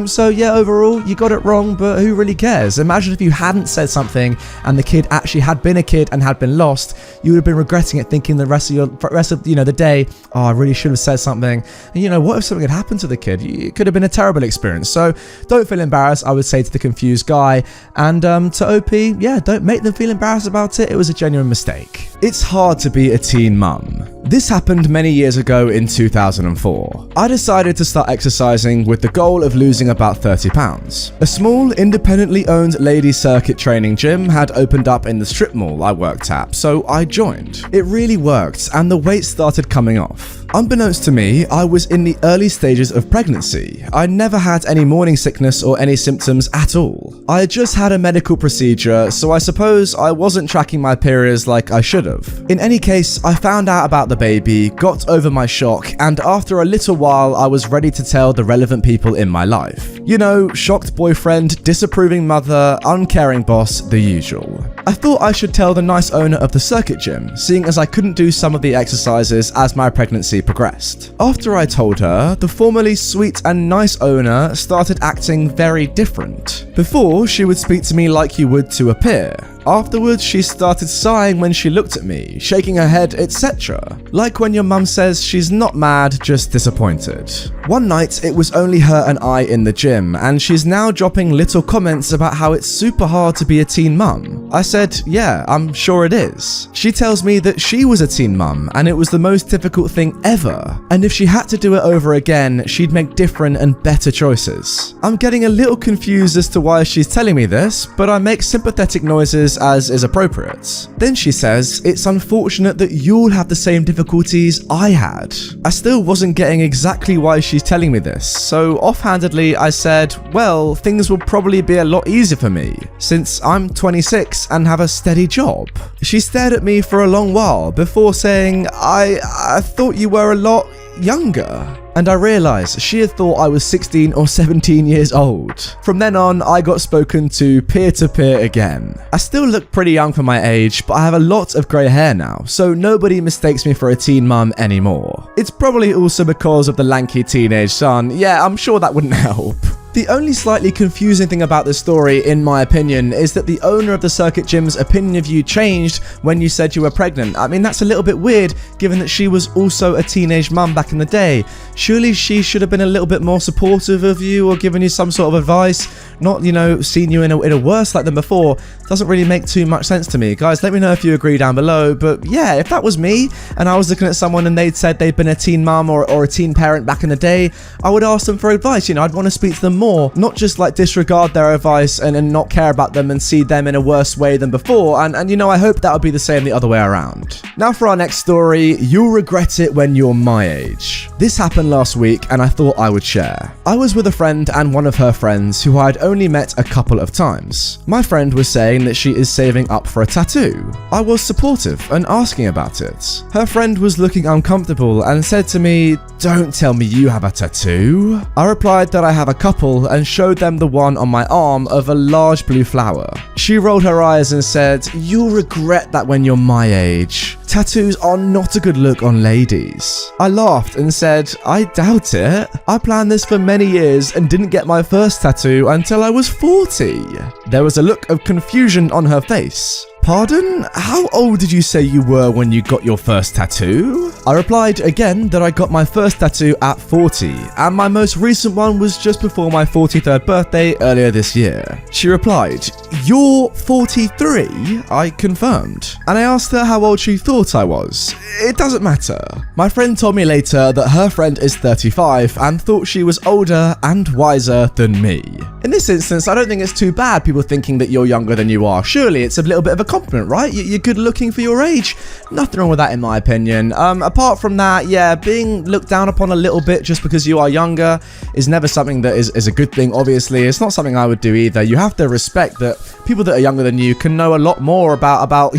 So yeah, overall, you got it wrong, but who really cares? Imagine if you hadn't said something and the kid actually had been a kid and had been lost. You would have been regretting it, thinking the rest of the day, oh, I really should have said something. And what if something had happened to the kid? It could have been a terrible experience. So don't feel embarrassed, I would say to the Confused Guy. And to OP, yeah, don't make them feel embarrassed about it. It was a genuine mistake. It's hard to be a teen mum. This happened many years ago in 2004. I decided to start exercising with the goal of losing about 30 pounds. A small, independently owned ladies circuit training gym had opened up in the strip mall I worked at, so I joined. It really worked, and the weight started coming off. Unbeknownst to me, I was in the early stages of pregnancy. I never had any morning sickness or any symptoms at all. I had just had a medical procedure, so I suppose I wasn't tracking my periods like I should have. In any case, I found out about the baby, got over my shock, and after a little while, I was ready to tell the relevant people in my life. Shocked boyfriend, disapproving mother, uncaring boss, the usual. I thought I should tell the nice owner of the circuit gym, seeing as I couldn't do some of the exercises as my pregnancy progressed. After I told her, the formerly sweet and nice owner started acting very different. Before, she would speak to me like you would to a peer. Afterwards, she started sighing when she looked at me, shaking her head, etc. Like when your mum says she's not mad, just disappointed. One night, it was only her and I in the gym, and she's now dropping little comments about how it's super hard to be a teen mum. I said, yeah, I'm sure it is. She tells me that she was a teen mum, and it was the most difficult thing ever. And if she had to do it over again, she'd make different and better choices. I'm getting a little confused as to why she's telling me this, but I make sympathetic noises as is appropriate. Then she says, it's unfortunate that you'll have the same difficulties I had. I still wasn't getting exactly why she's telling me this, so offhandedly I said, well, things will probably be a lot easier for me, since I'm 26 and have a steady job. She stared at me for a long while before saying, I thought you were a lot younger. And I realised she had thought I was 16 or 17 years old. From then on, I got spoken to peer-to-peer again. I still look pretty young for my age, but I have a lot of grey hair now, so nobody mistakes me for a teen mum anymore. It's probably also because of the lanky teenage son. Yeah, I'm sure that wouldn't help. The only slightly confusing thing about this story, in my opinion, is that the owner of the circuit gym's opinion of you changed when you said you were pregnant. I mean, that's a little bit weird, given that she was also a teenage mum back in the day. Surely she should have been a little bit more supportive of you or given you some sort of advice, not, seen you in a worse light than before. Doesn't really make too much sense to me. Guys, let me know if you agree down below. But yeah, if that was me and I was looking at someone and they'd said they'd been a teen mum or a teen parent back in the day, I would ask them for advice. I'd want to speak to them more, not just like disregard their advice and not care about them and see them in a worse way than before. And I hope that would be the same the other way around. Now for our next story, you'll regret it when you're my age. This happened last week and I thought I would share. I was with a friend and one of her friends who I'd only met a couple of times. My friend was saying that she is saving up for a tattoo. I was supportive and asking about it. Her friend was looking uncomfortable and said to me, "Don't tell me you have a tattoo." I replied that I have a couple and showed them the one on my arm of a large blue flower. She rolled her eyes and said, "You'll regret that when you're my age. Tattoos are not a good look on ladies." I laughed and said, "I doubt it. I planned this for many years and didn't get my first tattoo until I was 40. There was a look of confusion on her face. "Pardon? How old did you say you were when you got your first tattoo?" I replied again that I got my first tattoo at 40, and my most recent one was just before my 43rd birthday earlier this year. She replied, "You're 43? I confirmed, and I asked her how old she thought I was. It doesn't matter. My friend told me later that her friend is 35 and thought she was older and wiser than me. In this instance, I don't think it's too bad people thinking that you're younger than you are. Surely it's a little bit of a compliment, right? You're good looking for your age. Nothing wrong with that in my opinion. Apart from that, yeah, being looked down upon a little bit just because you are younger is never something that is a good thing, obviously. It's not something I would do either. You have to respect that people that are younger than you can know a lot more about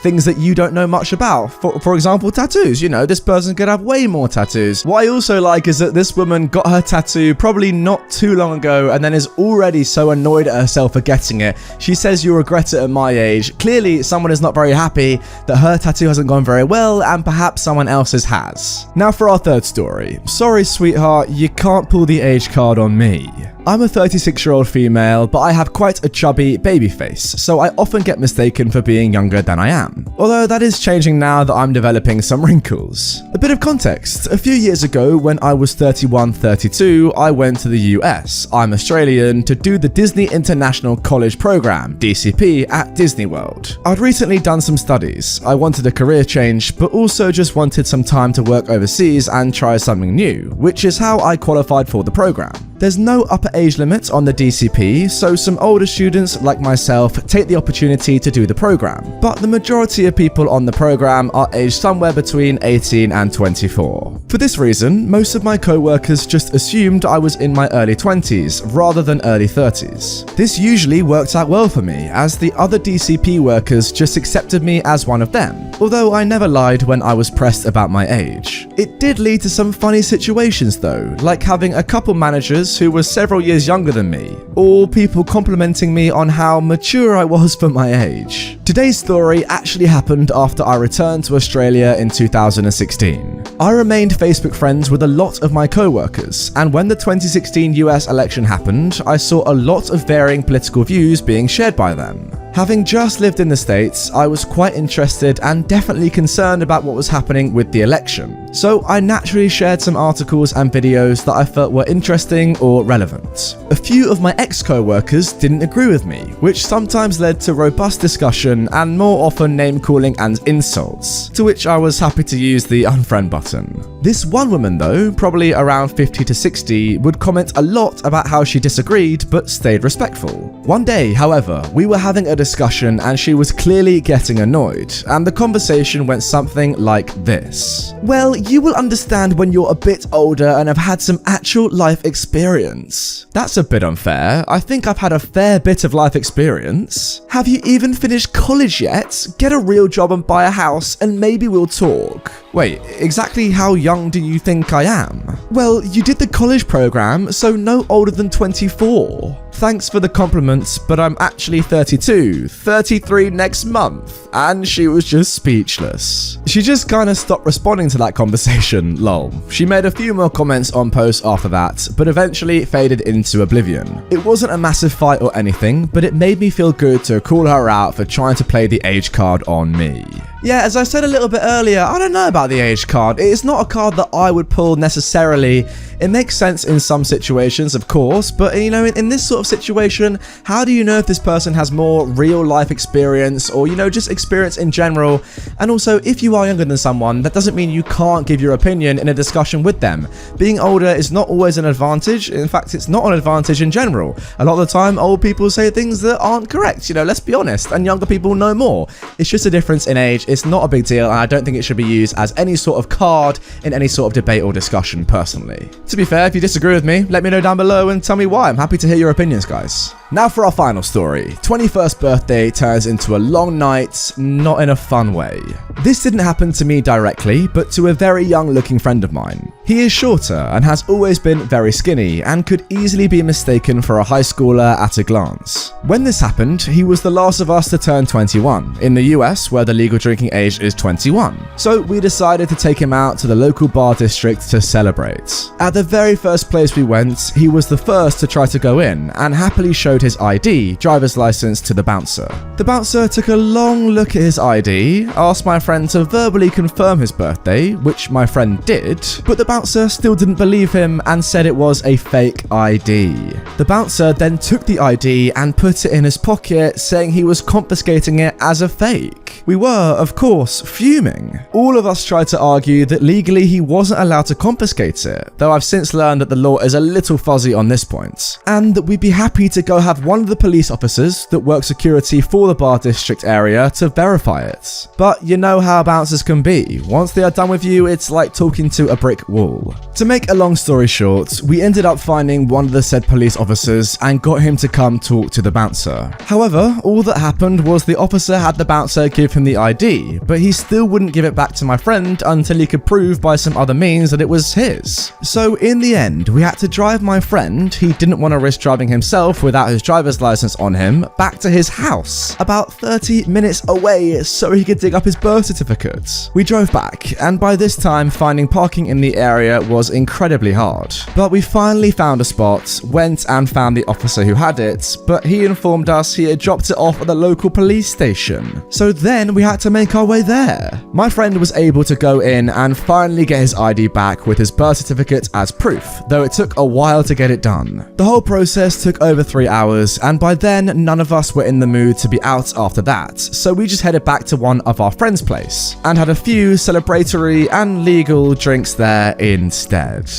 things that you don't know much about. For example, tattoos. This person could have way more tattoos. What I also like is that this woman got her tattoo probably not too long ago and then is already so annoyed at herself for getting it. She says you'll regret it at my age. Clearly, someone is not very happy that her tattoo hasn't gone very well and perhaps someone else's has. Now for our third story. Sorry, sweetheart, you can't pull the age card on me. I'm a 36-year-old female, but I have quite a chubby baby face, so I often get mistaken for being younger than I am. Although that is changing now that I'm developing some wrinkles. A bit of context. A few years ago, when I was 31-32, I went to the US, I'm Australian, to do the Disney International College Program, DCP, at Disney World. I'd recently done some studies. I wanted a career change, but also just wanted some time to work overseas and try something new, which is how I qualified for the program. There's no upper age limit on the DCP, so some older students like myself take the opportunity to do the program, but the majority of people on the program are aged somewhere between 18 and 24. For this reason, most of my co-workers just assumed I was in my early 20s rather than early 30s. This usually worked out well for me, as the other DCP workers just accepted me as one of them, although I never lied when I was pressed about my age. It did lead to some funny situations though, like having a couple managers who were several years younger than me, or people complimenting me on how mature I was for my age. Today's story actually happened after I returned to Australia in 2016. I remained Facebook friends with a lot of my co-workers, and when the 2016 US election happened, I saw a lot of varying political views being shared by them. Having just lived in the States, I was quite interested and definitely concerned about what was happening with the election. So I naturally shared some articles and videos that I felt were interesting or relevant. A few of my ex-co-workers didn't agree with me, which sometimes led to robust discussion and more often name-calling and insults, to which I was happy to use the unfriend button. This one woman though, probably around 50 to 60, would comment a lot about how she disagreed but stayed respectful. One day, however, we were having a discussion and she was clearly getting annoyed, and the conversation went something like this. "Well, you will understand when you're a bit older and have had some actual life experience." That's a bit unfair. I think I've had a fair bit of life experience. "Have you even finished college yet? Get a real job and buy a house and maybe we'll talk." Wait, exactly how young do you think I am? "Well, you did the college program, so no older than 24. Thanks for the compliments, but I'm actually 32, 33 next month. And she was just speechless. She just kind of stopped responding to that conversation, lol. She made a few more comments on posts after that, but eventually faded into oblivion. It wasn't a massive fight or anything, but it made me feel good to call her out for trying to play the age card on me. Yeah, as I said a little bit earlier, I don't know about the age card. It's not a card that I would pull necessarily. It makes sense in some situations, of course, but you know, in this sort of situation, how do you know if this person has more real life experience or, you know, just experience in general? And also, if you are younger than someone, that doesn't mean you can't give your opinion in a discussion with them. Being older is not always an advantage. In fact, it's not an advantage in general. A lot of the time, old people say things that aren't correct, you know, let's be honest, and younger people know more. It's just a difference in age. It's not a big deal, and I don't think it should be used as any sort of card in any sort of debate or discussion, personally. To be fair, if you disagree with me, let me know down below and tell me why. I'm happy to hear your opinions, guys. Now for our final story. 21st birthday turns into a long night, not in a fun way. This didn't happen to me directly, but to a very young looking friend of mine. He is shorter and has always been very skinny and could easily be mistaken for a high schooler at a glance. When this happened, he was the last of us to turn 21, in the US where the legal drinking age is 21. So we decided to take him out to the local bar district to celebrate. At the very first place we went, he was the first to try to go in and happily showed his ID, driver's license, to the bouncer. The bouncer took a long look at his ID, asked my friend to verbally confirm his birthday, which my friend did, but the bouncer still didn't believe him and said it was a fake ID. The bouncer then took the ID and put it in his pocket, saying he was confiscating it as a fake. We were, of course, fuming. All of us tried to argue that legally he wasn't allowed to confiscate it, though I've since learned that the law is a little fuzzy on this point, and that we'd be happy to go have one of the police officers that work security for the bar district area to verify it. But you know how bouncers can be. Once they are done with you, it's like talking to a brick wall. To make a long story short, we ended up finding one of the said police officers and got him to come talk to the bouncer. However, all that happened was the officer had the bouncer give him the ID, but he still wouldn't give it back to my friend until he could prove by some other means that it was his. So in the end, we had to drive my friend, he didn't want to risk driving himself without his driver's license on him, back to his house, about 30 minutes away so he could dig up his birth certificate. We drove back, and by this time finding parking in the area was incredibly hard. But we finally found a spot, went and found the officer who had it, but he informed us he had dropped it off at the local police station. So then we had to make our way there. My friend was able to go in and finally get his ID back with his birth certificate as proof, though it took a while to get it done. The whole process took over 3 hours, and by then none of us were in the mood to be out after that, so we just headed back to one of our friends' place and had a few celebratory and legal drinks there instead.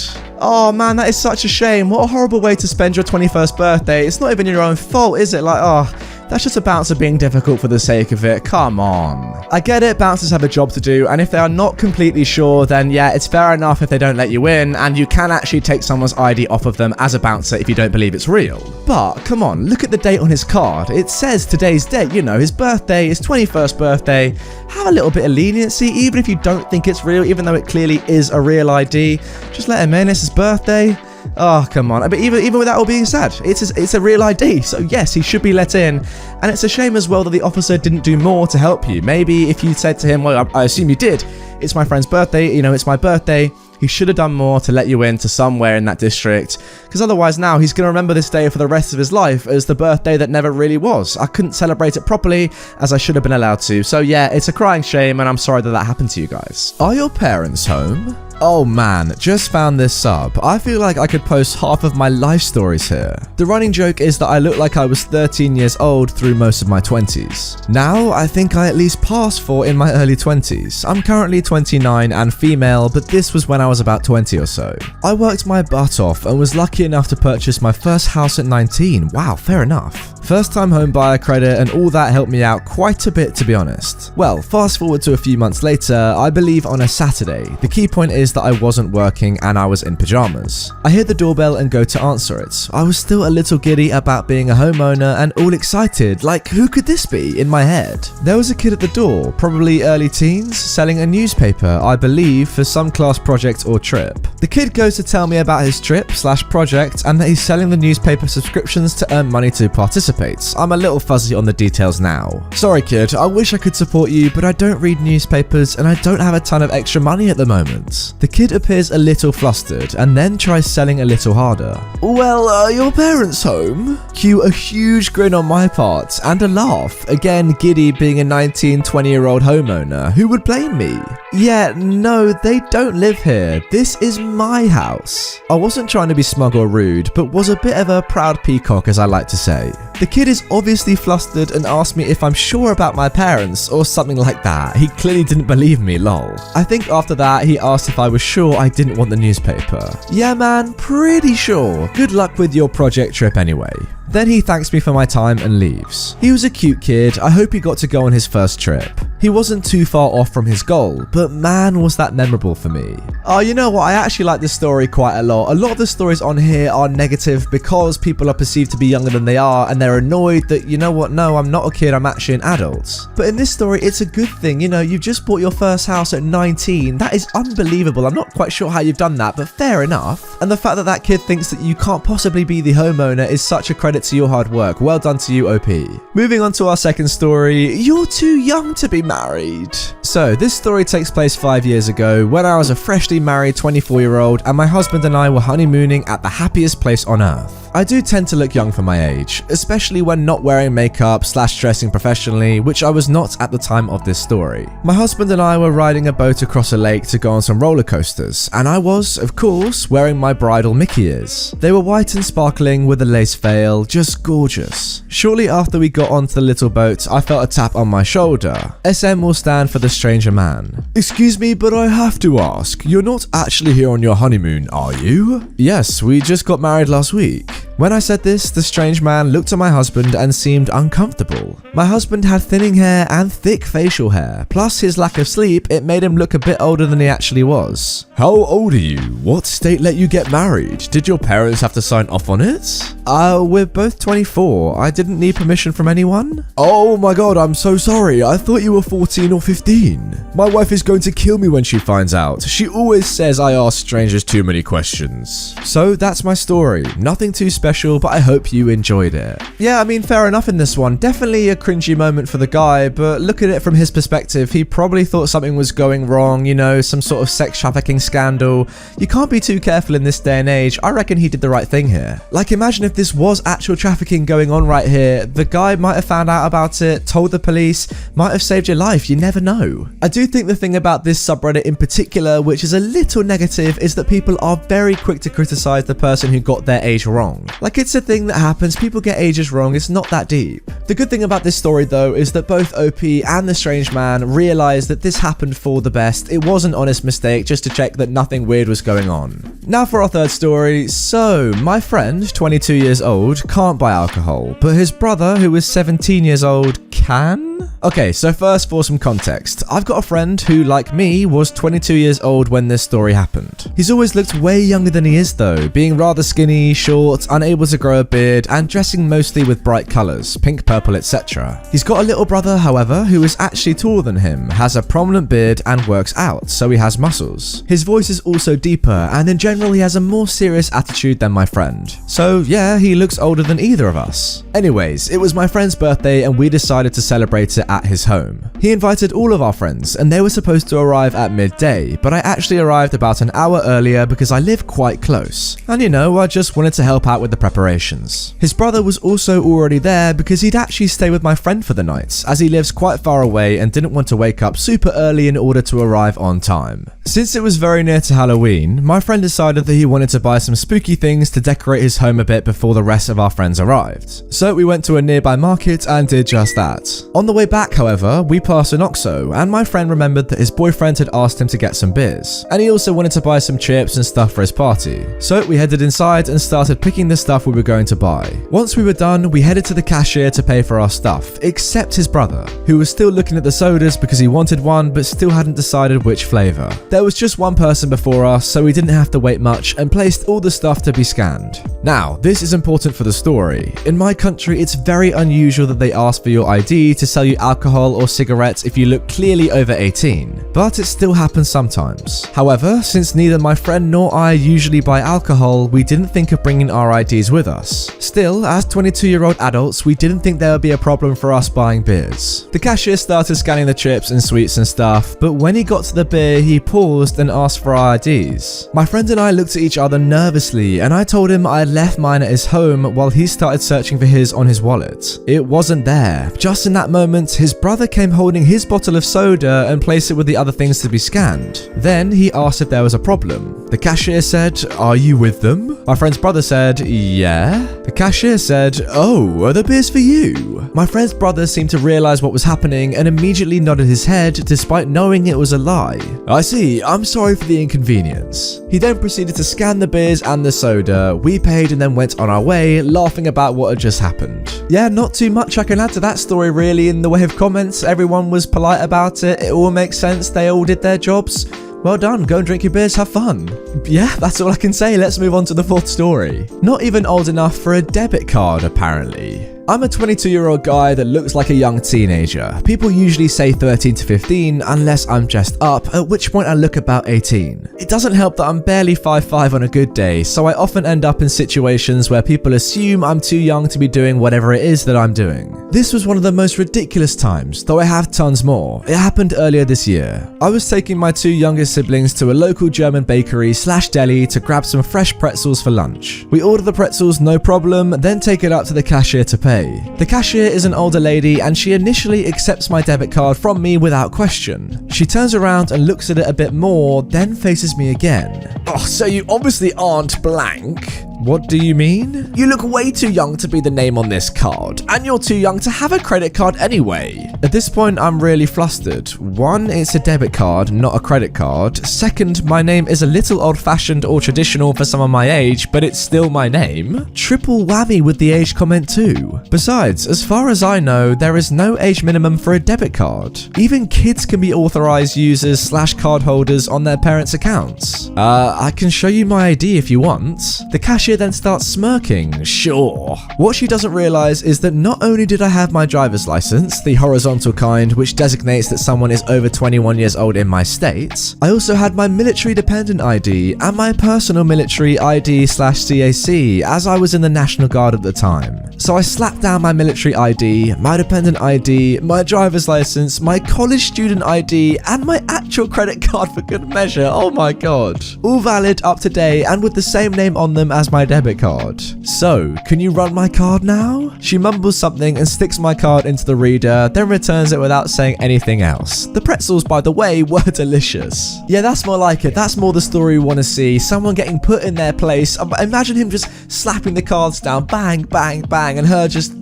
Oh man, that is such a shame. What a horrible way to spend your 21st birthday. It's not even your own fault, is it? Like, oh, that's just a bouncer being difficult for the sake of it. Come on. I get it, bouncers have a job to do, and if they are not completely sure, then yeah, it's fair enough if they don't let you in, and you can actually take someone's ID off of them as a bouncer if you don't believe it's real. But come on, look at the date on his card. It says today's date, you know, his birthday, his 21st birthday. Have a little bit of leniency, even if you don't think it's real, even though it clearly is a real ID. Just let him in, it's his birthday. Oh, come on. But even with that all being said, it's a real ID, so yes, he should be let in. And it's a shame as well that the officer didn't do more to help you. Maybe if you said to him, well, I assume you did, it's my friend's birthday, you know, it's my birthday, he should have done more to let you into somewhere in that district, because otherwise now he's going to remember this day for the rest of his life as the birthday that never really was. I couldn't celebrate it properly as I should have been allowed to. So yeah, it's a crying shame, and I'm sorry that that happened to you guys. Are your parents home? Oh man, just found this sub. I feel like I could post half of my life stories here. The running joke is that I look like I was 13 years old through most of my 20s. Now, I think I at least passed for in my early 20s. I'm currently 29 and female, but this was when I was about 20 or so. I worked my butt off and was lucky enough to purchase my first house at 19. Wow, fair enough. First time home buyer credit and all that helped me out quite a bit, to be honest. Well, fast forward to a few months later, I believe on a Saturday. The key point is that I wasn't working and I was in pajamas. I hear the doorbell and go to answer it. I was still a little giddy about being a homeowner and all excited, like who could this be, in my head. There was a kid at the door, probably early teens, selling a newspaper, I believe, for some class project or trip. The kid goes to tell me about his trip/project and that he's selling the newspaper subscriptions to earn money to participate. I'm a little fuzzy on the details now. Sorry kid, I wish I could support you, but I don't read newspapers and I don't have a ton of extra money at the moment. The kid appears a little flustered and then tries selling a little harder. Well, are your parents home? Cue a huge grin on my part and a laugh. Again, giddy being a 19, 20-year-old homeowner. Who would blame me? Yeah, no, they don't live here. This is my house. I wasn't trying to be smug or rude, but was a bit of a proud peacock, as I like to say. The kid is obviously flustered and asked me if I'm sure about my parents or something like that. He clearly didn't believe me, lol. I think after that, he asked if I was sure I didn't want the newspaper. Yeah man, pretty sure. Good luck with your project trip anyway. Then he thanks me for my time and leaves. He was a cute kid. I hope he got to go on his first trip. He wasn't too far off from his goal, but man was that memorable for me. Oh, you know what? I actually like this story quite a lot. A lot of the stories on here are negative because people are perceived to be younger than they are and they're annoyed that, you know what, no, I'm not a kid, I'm actually an adult. But in this story, it's a good thing. You know, you've just bought your first house at 19. That is unbelievable. I'm not quite sure how you've done that, but fair enough. And the fact that that kid thinks that you can't possibly be the homeowner is such a credit to your hard work. Well done to you, OP. Moving on to our second story. You're too young to be married. So this story takes place 5 years ago when I was a freshly married 24-year-old and my husband and I were honeymooning at the happiest place on earth. I do tend to look young for my age, especially when not wearing makeup/dressing professionally, which I was not at the time of this story. My husband and I were riding a boat across a lake to go on some roller coasters, and I was, of course, wearing my bridal Mickey ears. They were white and sparkling with a lace veil, just gorgeous. Shortly after we got onto the little boat, I felt a tap on my shoulder. SM will stand for the stranger man. Excuse me, but I have to ask, you're not actually here on your honeymoon, are you? Yes, we just got married last week. When I said this, the strange man looked at my husband and seemed uncomfortable. My husband had thinning hair and thick facial hair, plus his lack of sleep, it made him look a bit older than he actually was. How old are you? What state let you get married? Did your parents have to sign off on it? We're both 24. I didn't need permission from anyone. Oh my god, I'm so sorry. I thought you were 14 or 15. My wife is going to kill me when she finds out. She always says I ask strangers too many questions. So that's my story. Nothing too special, but I hope you enjoyed it. Yeah, I mean, fair enough in this one. Definitely a cringy moment for the guy, but look at it from his perspective. He probably thought something was going wrong, you know, some sort of sex trafficking scandal. You can't be too careful in this day and age. I reckon he did the right thing here. Like, imagine if this was actual trafficking going on right here. The guy might have found out about it, told the police, might have saved your life. You never know. I do think the thing about this subreddit in particular, which is a little negative, is that people are very quick to criticize the person who got their age wrong. Like, it's a thing that happens. People get ages wrong. It's not that deep. The good thing about this story, though, is that both OP and the strange man realized that this happened for the best. It was an honest mistake, just to check that nothing weird was going on. Now for our third story. So, my friend, 22 years old, can't buy alcohol, but his brother, who is 17 years old, can? Okay, so first for some context. I've got a friend who, like me, was 22 years old when this story happened. He's always looked way younger than he is though, being rather skinny, short, unable to grow a beard, and dressing mostly with bright colours, pink, purple, etc. He's got a little brother, however, who is actually taller than him, has a prominent beard and works out, so he has muscles. His voice is also deeper, and in general he has a more serious attitude than my friend. So yeah, he looks older than either of us. Anyways, it was my friend's birthday and we decided to celebrate it at his home. He invited all of our friends and they were supposed to arrive at midday, but I actually arrived about an hour earlier because I live quite close. And you know, I just wanted to help out with the preparations. His brother was also already there because he'd actually stay with my friend for the night, as he lives quite far away and didn't want to wake up super early in order to arrive on time. Since it was very near to Halloween, my friend decided that he wanted to buy some spooky things to decorate his home a bit before the rest of our friends arrived. So we went to a nearby market and did just that. On the way back, back, however, we passed an OXXO, and my friend remembered that his boyfriend had asked him to get some beers, and he also wanted to buy some chips and stuff for his party. So we headed inside and started picking the stuff we were going to buy. Once we were done, we headed to the cashier to pay for our stuff, except his brother, who was still looking at the sodas because he wanted one but still hadn't decided which flavour. There was just one person before us, so we didn't have to wait much and placed all the stuff to be scanned. Now, this is important for the story. In my country, it's very unusual that they ask for your ID to sell you alcohol or cigarettes if you look clearly over 18, but it still happens sometimes. However, since neither my friend nor I usually buy alcohol, we didn't think of bringing our IDs with us. Still, as 22-year-old adults, we didn't think there would be a problem for us buying beers. The cashier started scanning the chips and sweets and stuff, but when he got to the beer, he paused and asked for our IDs. My friend and I looked at each other nervously, and I told him I had left mine at his home while he started searching for his on his wallet. It wasn't there. Just in that moment, his brother came holding his bottle of soda and placed it with the other things to be scanned. Then he asked if there was a problem. The cashier said, "Are you with them?" My friend's brother said, "Yeah." The cashier said, "Oh, are the beers for you?" My friend's brother seemed to realize what was happening and immediately nodded his head despite knowing it was a lie. "I see, I'm sorry for the inconvenience." He then proceeded to scan the beers and the soda. We paid and then went on our way, laughing about what had just happened. Yeah, not too much I can add to that story really in the way of comments. Everyone was polite about it. It all makes sense. They all did their jobs. Well done, go and drink your beers, have fun. Yeah, that's all I can say. Let's move on to the fourth story. Not even old enough for a debit card, apparently. I'm a 22-year-old guy that looks like a young teenager. People usually say 13 to 15 unless I'm dressed up, at which point I look about 18. It doesn't help that I'm barely 5'5" on a good day, so I often end up in situations where people assume I'm too young to be doing whatever it is that I'm doing. This was one of the most ridiculous times, though I have tons more. It happened earlier this year. I was taking my two youngest siblings to a local German bakery/deli to grab some fresh pretzels for lunch. We order the pretzels no problem, then take it up to the cashier to pay. The cashier is an older lady and she initially accepts my debit card from me without question. She turns around and looks at it a bit more, then faces me again. "Oh, so you obviously aren't blank." "What do you mean?" "You look way too young to be the name on this card, and you're too young to have a credit card anyway." At this point, I'm really flustered. One, it's a debit card, not a credit card. Second, my name is a little old-fashioned or traditional for someone my age, but it's still my name. Triple whammy with the age comment too. Besides, as far as I know, there is no age minimum for a debit card. Even kids can be authorized users/card holders on their parents' accounts. I can show you my ID if you want. The cashier then starts smirking. Sure. What she doesn't realize is that not only did I have my driver's license, the horizontal kind which designates that someone is over 21 years old in my state, I also had my military dependent ID and my personal military ID/CAC as I was in the National Guard at the time. So I slapped down my military ID, my dependent ID, my driver's license, my college student ID, and my actual credit card for good measure. Oh my god. All valid, up to date, and with the same name on them as my debit card. "So, can you run my card now?" She mumbles something and sticks my card into the reader, then returns it without saying anything else. The pretzels, by the way, were delicious. Yeah, that's more like it. That's more the story we want to see. Someone getting put in their place. Imagine him just slapping the cards down, bang, bang, bang, and her just,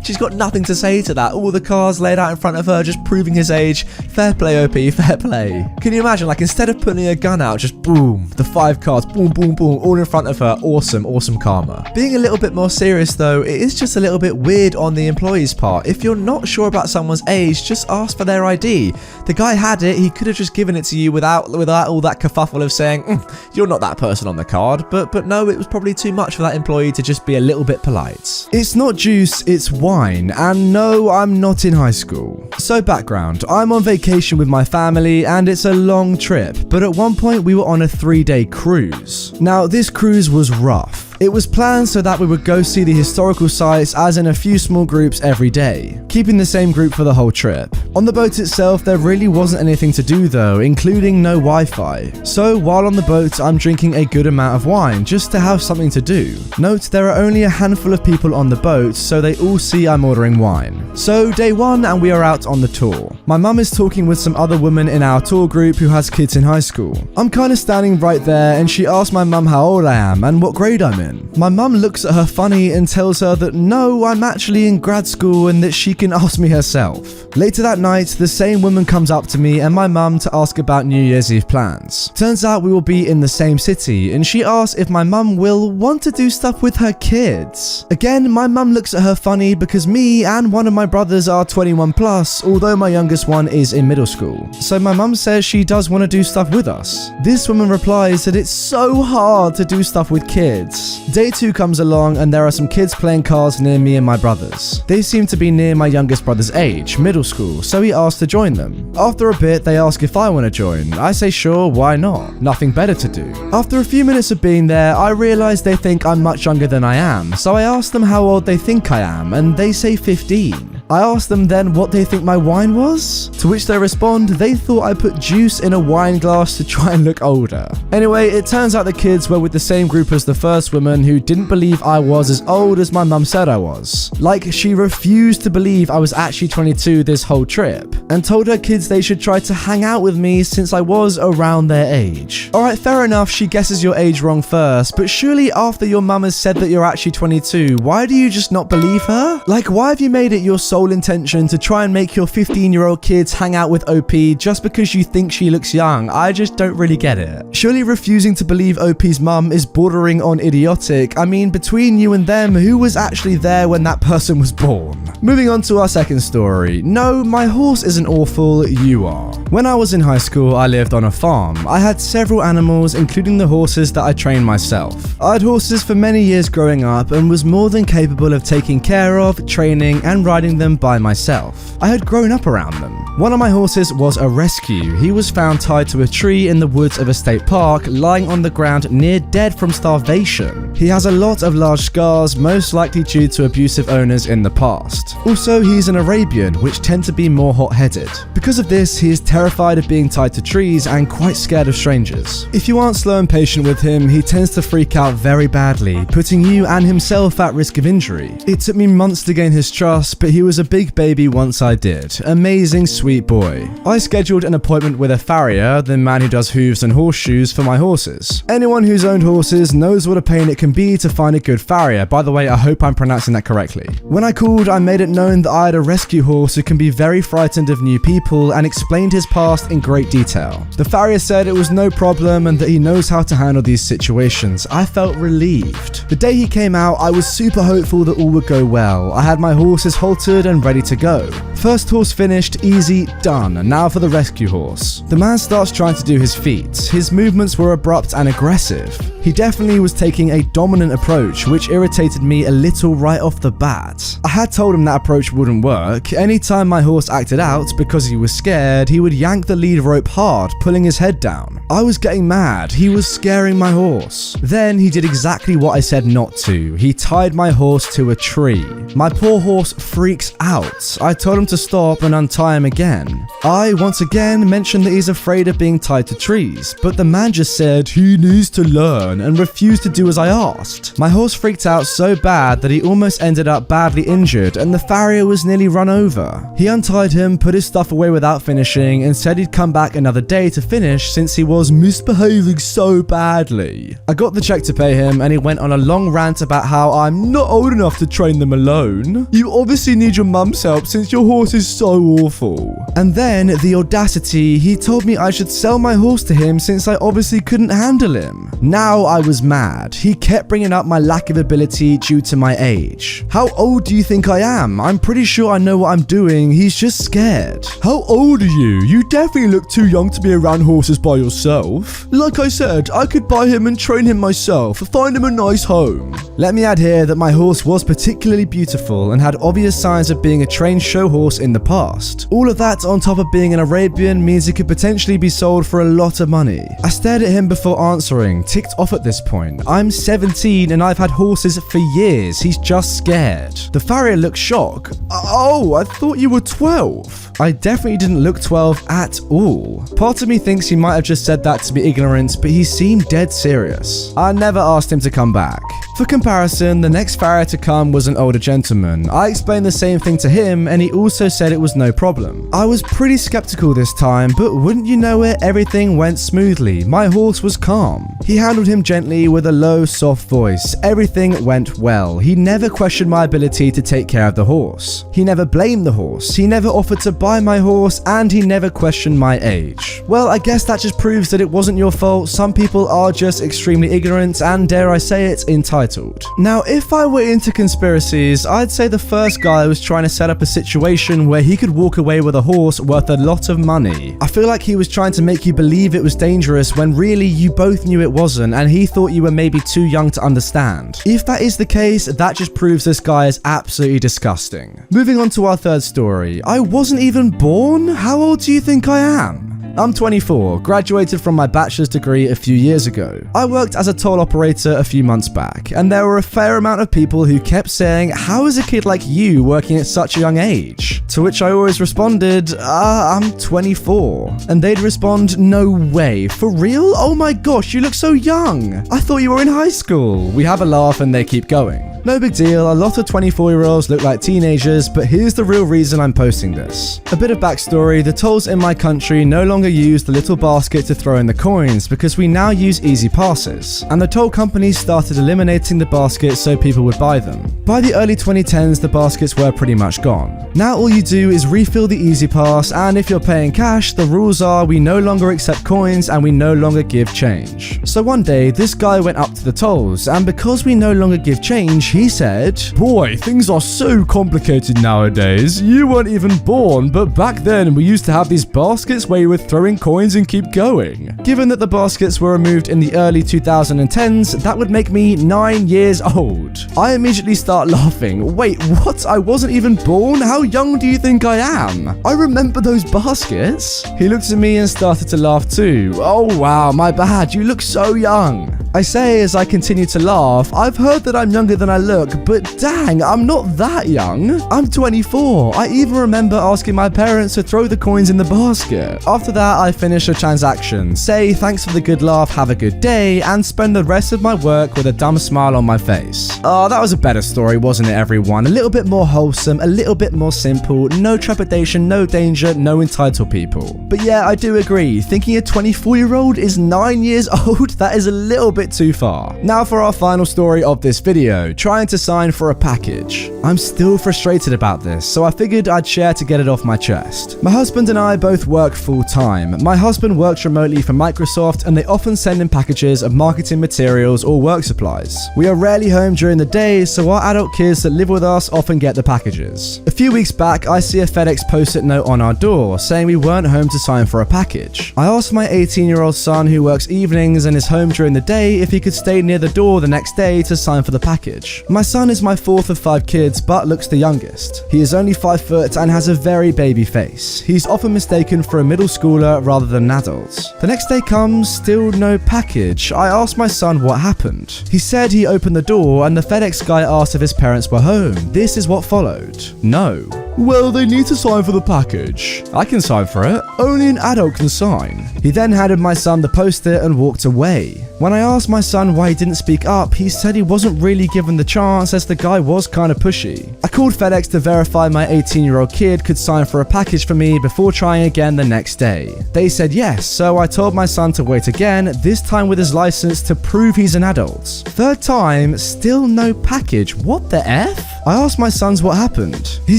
she's got nothing to say to that. All the cards laid out in front of her, just proving his age. Fair play, OP, fair play. Can you imagine, like, instead of putting a gun out, just boom, the 5 cards, boom, boom, boom, all in front of her. Awesome karma. Being a little bit more serious though, it is just a little bit weird on the employee's part. If you're not sure about someone's age, just ask for their ID. The guy had it, he could have just given it to you without all that kerfuffle of saying, you're not that person on the card. But no, it was probably too much for that employee to just be a little bit polite. It's not juice, it's wine. And no, I'm not in high school. So background, I'm on vacation with my family and it's a long trip. But at one point we were on a 3-day cruise. Now this cruise was rough. It was planned so that we would go see the historical sites as in a few small groups every day, keeping the same group for the whole trip. On the boat itself, there really wasn't anything to do though, including no Wi-Fi. So while on the boat, I'm drinking a good amount of wine just to have something to do. Note, there are only a handful of people on the boat, so they all see I'm ordering wine. So day 1 and we are out on the tour. My mum is talking with some other woman in our tour group who has kids in high school. I'm kind of standing right there and she asked my mum how old I am and what grade I'm in. in. My mum looks at her funny and tells her that no, I'm actually in grad school and that she can ask me herself. Later that night, the same woman comes up to me and my mum to ask about New Year's Eve plans. Turns out we will be in the same city, and she asks if my mum will want to do stuff with her kids. Again, my mum looks at her funny because me and one of my brothers are 21 plus, although my youngest one is in middle school. So my mum says she does want to do stuff with us. This woman replies that it's so hard to do stuff with kids. Day 2 comes along and there are some kids playing cards near me and my brothers. They seem to be near my youngest brother's age, middle school, so he asked to join them. After a bit, they ask if I want to join. I say sure, why not? Nothing better to do. After a few minutes of being there, I realize they think I'm much younger than I am, so I ask them how old they think I am, and they say 15. I asked them then what they think my wine was, to which they respond they thought I put juice in a wine glass to try and look older. Anyway, it turns out the kids were with the same group as the first woman who didn't believe I was as old as my mum said I was. Like, she refused to believe I was actually 22 this whole trip, and told her kids they should try to hang out with me since I was around their age. Alright, fair enough, she guesses your age wrong first, but surely after your mum has said that you're actually 22, why do you just not believe her? Like, why have you made it your sole intention to try and make your 15-year-old kids hang out with OP just because you think she looks young? I just don't really get it. Surely refusing to believe OP's mum is bordering on idiotic. I mean, between you and them, who was actually there when that person was born? Moving on to our second story. No, my horse isn't awful, you are. When I was in high school, I lived on a farm. I had several animals, including the horses that I trained myself. I had horses for many years growing up and was more than capable of taking care of, training, and riding them by myself. I had grown up around them. One of my horses was a rescue. He was found tied to a tree in the woods of a state park, lying on the ground near dead from starvation. He has a lot of large scars, most likely due to abusive owners in the past. Also, he's an Arabian, which tend to be more hot-headed. Because of this, he is terrified of being tied to trees and quite scared of strangers. If you aren't slow and patient with him, he tends to freak out very badly, putting you and himself at risk of injury. It took me months to gain his trust, but he was a big baby once I did. Amazing sweet boy. I scheduled an appointment with a farrier, the man who does hooves and horseshoes for my horses. Anyone who's owned horses knows what a pain it can be to find a good farrier. By the way, I hope I'm pronouncing that correctly. When I called, I made it known that I had a rescue horse who can be very frightened of new people and explained his past in great detail. The farrier said it was no problem and that he knows how to handle these situations. I felt relieved. The day he came out, I was super hopeful that all would go well. I had my horses haltered and ready to go. First horse finished, easy, done. And now for the rescue horse. The man starts trying to do his feat. His movements were abrupt and aggressive. He definitely was taking a dominant approach, which irritated me a little right off the bat. I had told him that approach wouldn't work. Anytime my horse acted out because he was scared, he would yank the lead rope hard, pulling his head down. I was getting mad. He was scaring my horse. Then he did exactly what I said not to. He tied my horse to a tree. My poor horse freaks out. I told him to stop and untie him again. I, once again, mentioned that he's afraid of being tied to trees, but the man just said he needs to learn and refused to do as I asked. My horse freaked out so bad that he almost ended up badly injured and the farrier was nearly run over. He untied him, put his stuff away without finishing, and said he'd come back another day to finish since he was misbehaving so badly. I got the check to pay him and he went on a long rant about how I'm not old enough to train them alone. You obviously need your mum's help since your horse is so awful. And then, the audacity, he told me I should sell my horse to him since I obviously couldn't handle him. Now I was mad. He kept bringing up my lack of ability due to my age. How old do you think I am? I'm pretty sure I know what I'm doing. He's just scared. How old are you? You definitely look too young to be around horses by yourself. Like I said, I could buy him and train him myself, find him a nice home. Let me add here that my horse was particularly beautiful and had obvious signs of being a trained show horse in the past. All of that on top of being an Arabian means he could potentially be sold for a lot of money. I stared at him before answering, ticked off at this point. I'm 17 and I've had horses for years. He's just scared. The farrier looked shocked. Oh, I thought you were 12. I definitely didn't look 12 at all. Part of me thinks he might have just said that to be ignorant, but he seemed dead serious. I never asked him to come back. For comparison, the next farrier to come was an older gentleman. I explained the same thing to him and he also also said it was no problem. I was pretty skeptical this time, but wouldn't you know it, everything went smoothly. My horse was calm. He handled him gently with a low, soft voice. Everything went well. He never questioned my ability to take care of the horse. He never blamed the horse. He never offered to buy my horse, and he never questioned my age. Well, I guess that just proves that it wasn't your fault. Some people are just extremely ignorant and, dare I say it, entitled. Now, if I were into conspiracies, I'd say the first guy was trying to set up a situation where he could walk away with a horse worth a lot of money. I feel like he was trying to make you believe it was dangerous when really you both knew it wasn't, and he thought you were maybe too young to understand. If that is the case, that just proves this guy is absolutely disgusting. Moving on to our third story. I wasn't even born? How old do you think I am? I'm 24, graduated from my bachelor's degree a few years ago. I worked as a toll operator a few months back, and there were a fair amount of people who kept saying, how is a kid like you working at such a young age? To which I always responded, I'm 24. And they'd respond, no way, for real? Oh my gosh, you look so young. I thought you were in high school. We have a laugh and they keep going. No big deal, a lot of 24-year-olds look like teenagers, but here's the real reason I'm posting this. A bit of backstory, the tolls in my country no longer use the little basket to throw in the coins because we now use easy passes, and the toll companies started eliminating the basket so people would buy them. By the early 2010s, the baskets were pretty much gone. Now all you do is refill the easy pass, and if you're paying cash, the rules are we no longer accept coins and we no longer give change. So one day, this guy went up to the tolls, and because we no longer give change, he said, boy, things are so complicated nowadays. You weren't even born, but back then we used to have these baskets where you would throw in coins and keep going. Given that the baskets were removed in the early 2010s, that would make me 9 years old. I immediately start laughing. Wait, what? I wasn't even born? How young do you think I am? I remember those baskets. He looked at me and started to laugh too. Oh wow, my bad. You look so young. I say as I continue to laugh, I've heard that I'm younger than I look, but dang, I'm not that young. I'm 24. I even remember asking my parents to throw the coins in the basket. After that, I finish a transaction, say thanks for the good laugh, have a good day, and spend the rest of my work with a dumb smile on my face. Oh, that was a better story, wasn't it, everyone? A little bit more wholesome, a little bit more simple, no trepidation, no danger, no entitled people. But yeah, I do agree, thinking a 24-year-old is 9 years old, that is a little bit too far. Now for our final story of this video, trying to sign for a package. I'm still frustrated about this, so I figured I'd share to get it off my chest. My husband and I both work full-time. My husband works remotely for Microsoft, and they often send in packages of marketing materials or work supplies. We are rarely home during the day, so our adult kids that live with us often get the packages. A few weeks back, I see a FedEx post-it note on our door saying we weren't home to sign for a package. I asked my 18-year-old son who works evenings and is home during the day if he could stay near the door the next day to sign for the package. My son is my fourth of 5 kids, but looks the youngest. He is only 5 foot and has a very baby face. He's often mistaken for a middle schooler rather than an adult. The next day comes, still no package. I asked my son what happened. He said he opened the door and the FedEx guy asked if his parents were home. This is what followed. No. Well, they need to sign for the package. I can sign for it. Only an adult can sign. He then handed my son the post-it and walked away. When I asked my son why he didn't speak up, he said he wasn't really given the chance as the guy was kind of pushy. I called FedEx to verify my 18-year-old kid could sign for a package for me before trying again the next day. They said yes, so I told my son to wait again, this time with his license to prove he's an adult. 3rd time, still no package. What the F? I asked my sons what happened. He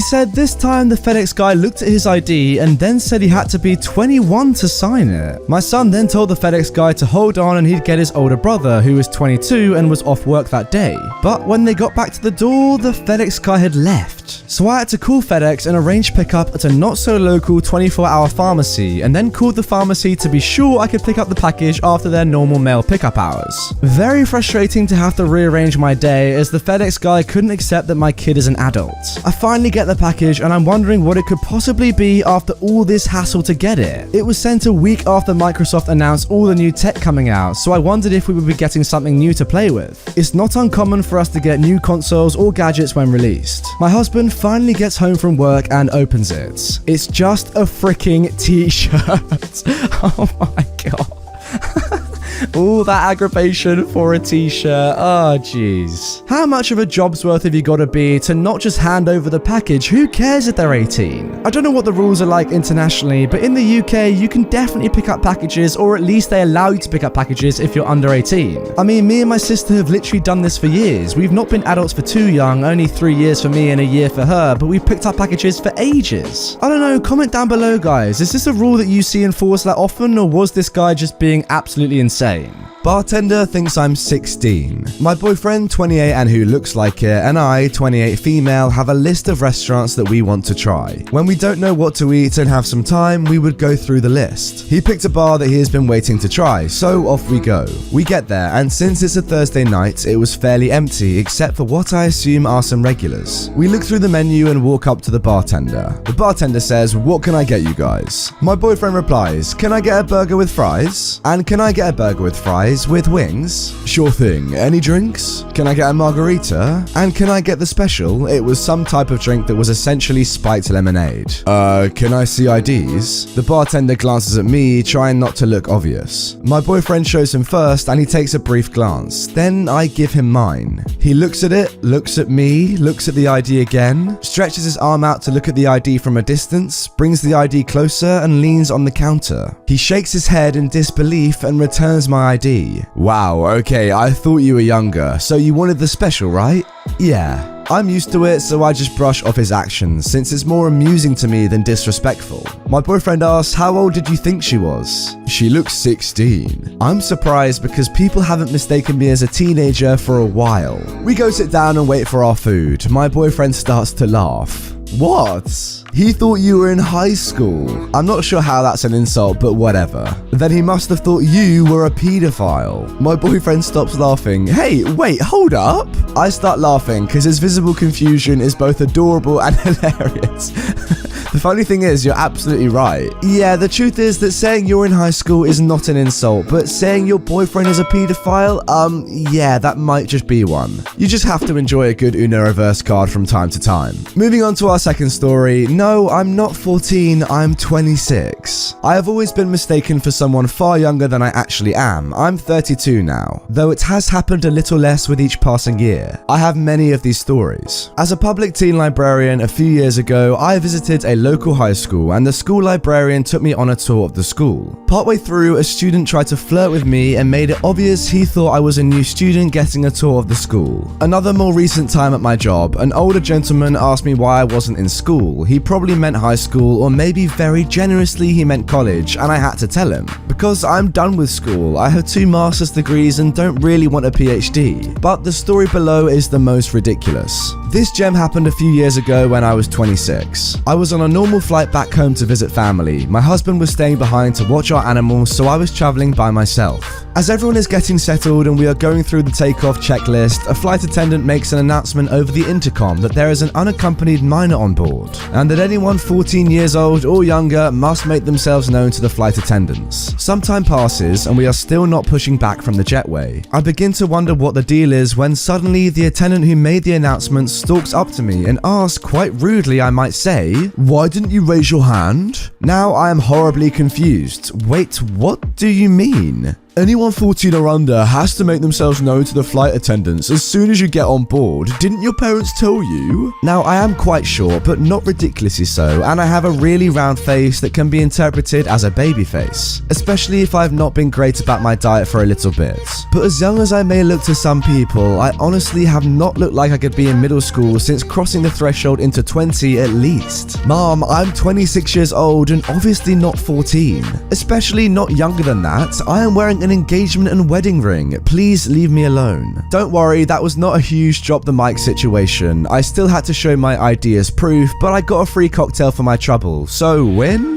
said this time the FedEx guy looked at his ID and then said he had to be 21 to sign it. My son then told the FedEx guy to hold on and he'd get his older brother, who was 22 and was off work that day. But when they got back to the door, the FedEx guy had left. So I had to call FedEx and arrange pickup at a not-so-local 24-hour pharmacy, and then called the pharmacy to be sure I could pick up the package after their normal mail pickup hours. Very frustrating to have to rearrange my day as the FedEx guy couldn't accept that my kid is an adult. I finally get the package and I'm wondering what it could possibly be after all this hassle to get it. It was sent a week after Microsoft announced all the new tech coming out, so I wondered if we would be getting something new to play with. It's not uncommon for us to get new consoles or gadgets when released. My husband finally gets home from work and opens it. It's just a freaking t-shirt. Oh my god. All that aggravation for a t-shirt. Oh, jeez. How much of a job's worth have you got to be to not just hand over the package? Who cares if they're 18? I don't know what the rules are like internationally, but in the UK, you can definitely pick up packages, or at least they allow you to pick up packages if you're under 18. I mean, me and my sister have literally done this for years. We've not been adults for too young, only 3 years for me and a year for her, but we've picked up packages for ages. I don't know, comment down below, guys. Is this a rule that you see enforced that often, or was this guy just being absolutely insane? Bartender thinks I'm 16. My boyfriend, 28 and who looks like it, and I, 28 female, have a list of restaurants that we want to try. When we don't know what to eat and have some time, we would go through the list. He picked a bar that he has been waiting to try, so off we go. We get there, and since it's a Thursday night, it was fairly empty except for what I assume are some regulars. We look through the menu and walk up to the bartender. The bartender says, "What can I get you guys?" My boyfriend replies, "Can I get a burger with fries? And can I get a burger with fries with wings?" "Sure thing. Any drinks? Can I get a margarita? And can I get the special?" It was some type of drink that was essentially spiked lemonade. Can I see IDs?" The bartender glances at me, trying not to look obvious. My boyfriend shows him first and he takes a brief glance. Then I give him mine. He looks at it, looks at me, looks at the ID again, stretches his arm out to look at the ID from a distance, brings the ID closer and leans on the counter. He shakes his head in disbelief and returns my ID. "Wow, okay, I thought you were younger, so you wanted the special, right?" "Yeah." I'm used to it, so I just brush off his actions, since it's more amusing to me than disrespectful. My boyfriend asks, "How old did you think she was?" "She looks 16. I'm surprised because people haven't mistaken me as a teenager for a while. We go sit down and wait for our food. My boyfriend starts to laugh. "What? He thought you were in high school." I'm not sure how that's an insult, but whatever. "Then he must have thought you were a pedophile." My boyfriend stops laughing. "Hey, wait, hold up." I start laughing because his visible confusion is both adorable and hilarious. The funny thing is, you're absolutely right. Yeah, the truth is that saying you're in high school is not an insult, but saying your boyfriend is a pedophile, yeah, that might just be one. You just have to enjoy a good Uno reverse card from time to time. Moving on to our second story. No, I'm not 14, I'm 26. I have always been mistaken for someone far younger than I actually am. I'm 32 now, though it has happened a little less with each passing year. I have many of these stories. As a public teen librarian a few years ago, I visited a local high school and the school librarian took me on a tour of the school. Partway through, a student tried to flirt with me and made it obvious he thought I was a new student getting a tour of the school. Another more recent time at my job, an older gentleman asked me why I wasn't in school. He probably meant high school, or maybe very generously he meant college, and I had to tell him. Because I'm done with school, I have 2 master's degrees and don't really want a PhD. But the story below is the most ridiculous. This gem happened a few years ago when I was 26. I was on a normal flight back home to visit family. My husband was staying behind to watch our animals, so I was traveling by myself. As everyone is getting settled and we are going through the takeoff checklist, a flight attendant makes an announcement over the intercom that there is an unaccompanied minor on board, and that anyone 14 years old or younger must make themselves known to the flight attendants. Some time passes and we are still not pushing back from the jetway. I begin to wonder what the deal is when suddenly the attendant who made the announcement stalks up to me and asks, quite rudely I might say, "Why didn't you raise your hand?" Now I am horribly confused. Wait, what do you mean? Anyone 14 or under has to make themselves known to the flight attendants as soon as you get on board. Didn't your parents tell you? Now, I am quite short, but not ridiculously so, and I have a really round face that can be interpreted as a baby face, especially if I've not been great about my diet for a little bit. But as young as I may look to some people, I honestly have not looked like I could be in middle school since crossing the threshold into 20 at least. Mom, I'm 26 years old and obviously not 14, especially not younger than that. I am wearing an engagement and wedding ring. Please leave me alone. Don't worry, that was not a huge drop the mic situation. I still had to show my ID as proof, but I got a free cocktail for my trouble. So win?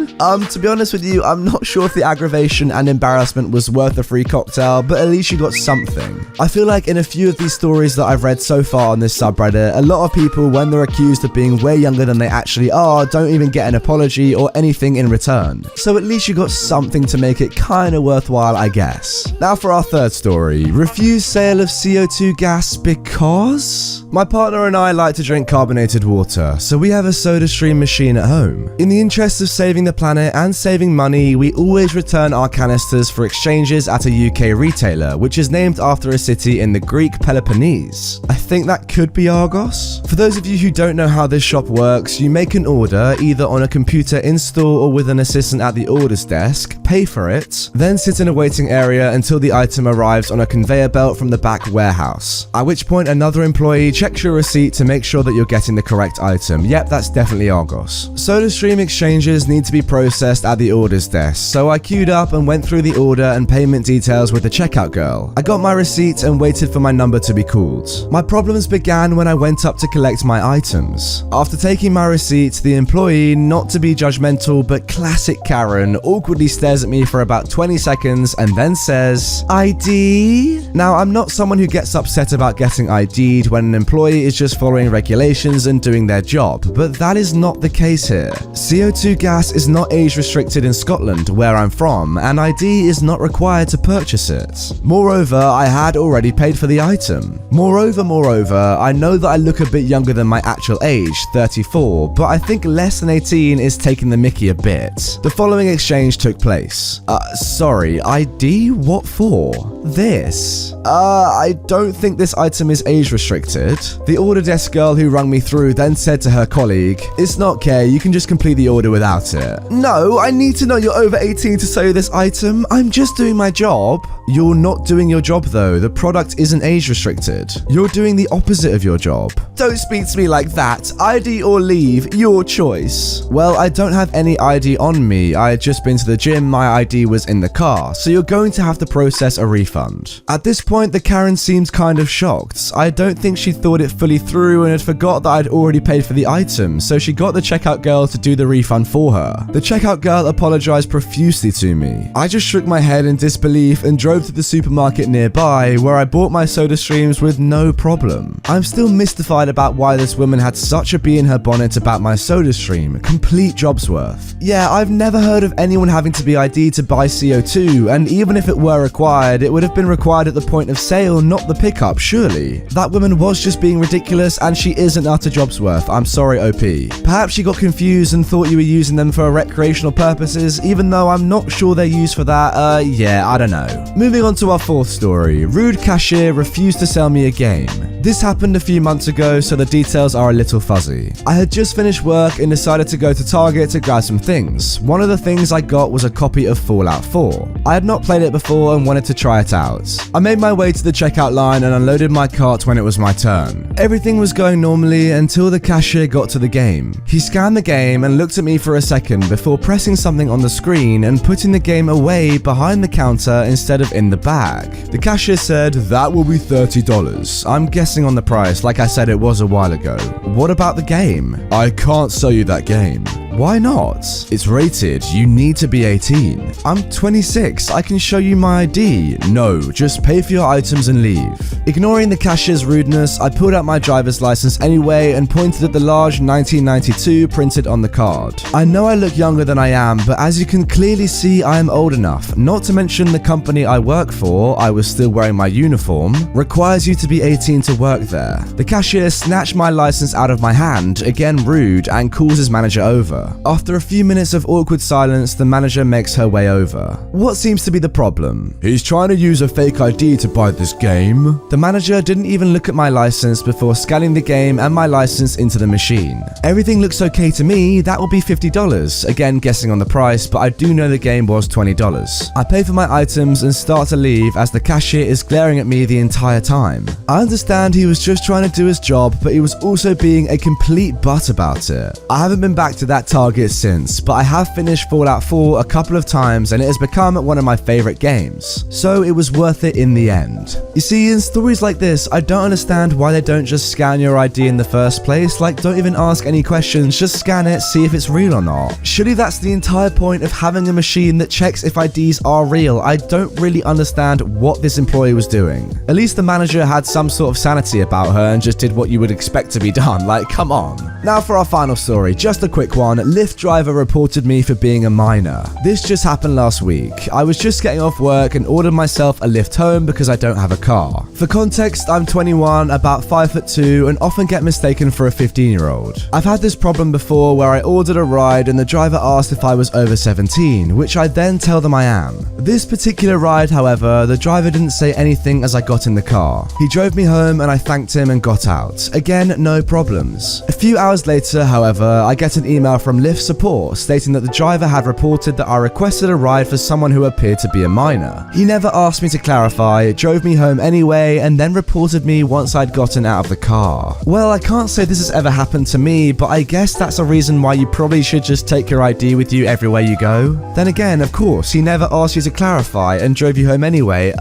To be honest with you, I'm not sure if the aggravation and embarrassment was worth a free cocktail, but at least you got something. I feel like in a few of these stories that I've read so far on this subreddit, a lot of people, when they're accused of being way younger than they actually are, don't even get an apology or anything in return. So at least you got something to make it kind of worthwhile, I guess. yes. Now for our third story. Refuse sale of CO2 gas because? My partner and I like to drink carbonated water, so we have a SodaStream machine at home. In the interest of saving the planet and saving money, we always return our canisters for exchanges at a UK retailer, which is named after a city in the Greek Peloponnese. I think that could be Argos. For those of you who don't know how this shop works, you make an order either on a computer in-store or with an assistant at the orders desk, pay for it, then sit in a waiting area until the item arrives on a conveyor belt from the back warehouse. At which point another employee checks your receipt to make sure that you're getting the correct item. Yep, that's definitely Argos. SodaStream exchanges need to be processed at the orders desk, so I queued up and went through the order and payment details with the checkout girl. I got my receipt and waited for my number to be called. My problems began when I went up to collect my items. After taking my receipt, the employee, not to be judgmental but classic Karen, awkwardly stares at me for about 20 seconds and then says, "ID?" Now, I'm not someone who gets upset about getting ID'd when an employee is just following regulations and doing their job, but that is not the case here. CO2 gas is not age restricted in Scotland, where I'm from, and ID is not required to purchase it. Moreover, I had already paid for the item. Moreover, I know that I look a bit younger than my actual age, 34, but I think less than 18 is taking the mickey a bit. The following exchange took place. Sorry, ID? What for? This? I don't think this item is age restricted. The order desk girl who rung me through then said to her colleague, "It's not care, you can just complete the order without it." "No, I need to know you're over 18 to sell you this item. I'm just doing my job." You're not doing your job though. The product isn't age restricted. You're doing the opposite of your job. Don't speak to me like that. ID or leave, your choice. Well, I don't have any ID on me. I had just been to the gym, my ID was in the car, so you're going to have to process a refund. At this point, the Karen seemed kind of shocked. I don't think she thought it fully through and had forgot that I'd already paid for the item, so she got the checkout girl to do the refund for her. The checkout girl apologized profusely to me. I just shook my head in disbelief and drove to the supermarket nearby, where I bought my SodaStreams with no problem. I'm still mystified about why this woman had such a bee in her bonnet about my SodaStream. Complete job's worth. Yeah, I've never heard of anyone having to be ID'd to buy CO2, and even if it were required, it would have been required at the point of sale, not the pickup, surely. That woman was just being ridiculous, and she is an utter job's worth. I'm sorry, OP. Perhaps she got confused and thought you were using them for recreational purposes, even though I'm not sure they're used for that. Yeah, I don't know. Moving on to our fourth story. Rude cashier refused to sell me a game. This happened a few months ago, so the details are a little fuzzy. I had just finished work and decided to go to Target to grab some things. One of the things I got was a copy of Fallout 4. I had not played it before and wanted to try it out. I made my way to the checkout line and unloaded my cart when it was my turn. Everything was going normally until the cashier got to the game. He scanned the game and looked at me for a second before pressing something on the screen and putting the game away behind the counter instead of in the bag. The cashier said, "That will be $30. I'm guessing on the price, like I said it was a while ago. What about the game?" "I can't sell you that game." "Why not?" "It's rated. You need to be 18. "I'm 26. I can show you my ID." "No, just pay for your items and leave." Ignoring the cashier's rudeness, I pulled out my driver's license anyway and pointed at the large 1992 printed on the card. I know I look younger than I am, but as you can clearly see, I am old enough. Not to mention the company I work for, I was still wearing my uniform, requires you to be 18 to work there. The cashier snatched my license out of my hand, again rude, and calls his manager over. After a few minutes of awkward silence, the manager makes her way over. "What seems to be the problem?" "He's trying to use a fake ID to buy this game." The manager didn't even look at my license before scanning the game and my license into the machine. "Everything looks okay to me. That will be $50. Again, guessing on the price, but I do know the game was $20. I pay for my items and start to leave as the cashier is glaring at me the entire time. I understand he was just trying to do his job, but he was also being a complete butt about it. I haven't been back to that Target since, but I have finished Fallout 4 a couple of times and it has become one of my favorite games, so it was worth it in the end. You see, in stories like this, I don't understand why they don't just scan your ID in the first place. Like, don't even ask any questions, just scan it, see if it's real or not. Surely that's the entire point of having a machine that checks if IDs are real. I don't really understand what this employee was doing. At least the manager had some sort of sanity about her and just did what you would expect to be done. Like, come on. Now for our final story, just a quick one. Lyft driver reported me for being a minor. This just happened last week. I was just getting off work and ordered myself a Lyft home because I don't have a car. For context, I'm 21, about 5'2", and often get mistaken for a 15-year-old. I've had this problem before where I ordered a ride and the driver asked if I was over 17, which I then tell them I am. This particular ride, however, the driver didn't say anything as I got in the car. He drove me home and I thanked him and got out. Again, no problems. A few hours later, however, I get an email from Lyft support stating that the driver had reported that I requested a ride for someone who appeared to be a minor. He never asked me to clarify, drove me home anyway, and then reported me once I'd gotten out of the car. Well, I can't say this has ever happened to me, but I guess that's a reason why you probably should just take your ID with you everywhere you go. Then again, of course, he never asked you to clarify and drove you home anyway.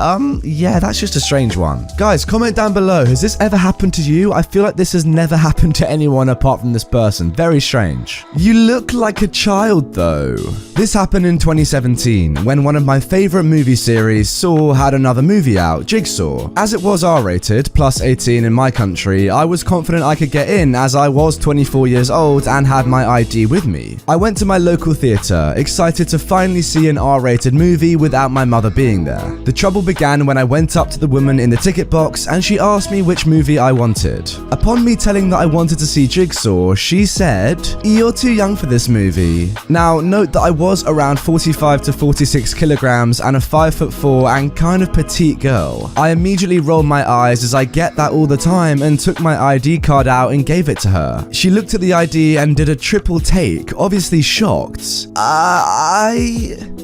Yeah, that's just a strange one. Guys, comment down below, has this ever happened to you? I feel like this has never happened to anyone apart from this person. Very strange. You look like a child though. This happened in 2017 when one of my favorite movie series, Saw, had another movie out, Jigsaw. As it was R-rated, plus 18 in my country, I was confident I could get in as I was 24 years old and had my ID with me. I went to my local theatre, excited to finally see an R-rated movie without my mother being there. The trouble began when I went up to the woman in the ticket box and she asked me which movie I wanted. Upon me telling that I wanted to see Jigsaw, she said, "You're too young for this movie." Now, note that I was around 45 to 46 kilograms and a 5'4" and kind of petite girl. I immediately rolled my eyes as I get that all the time and took my ID card out and gave it to her. She looked at the ID and did a triple take, obviously shocked.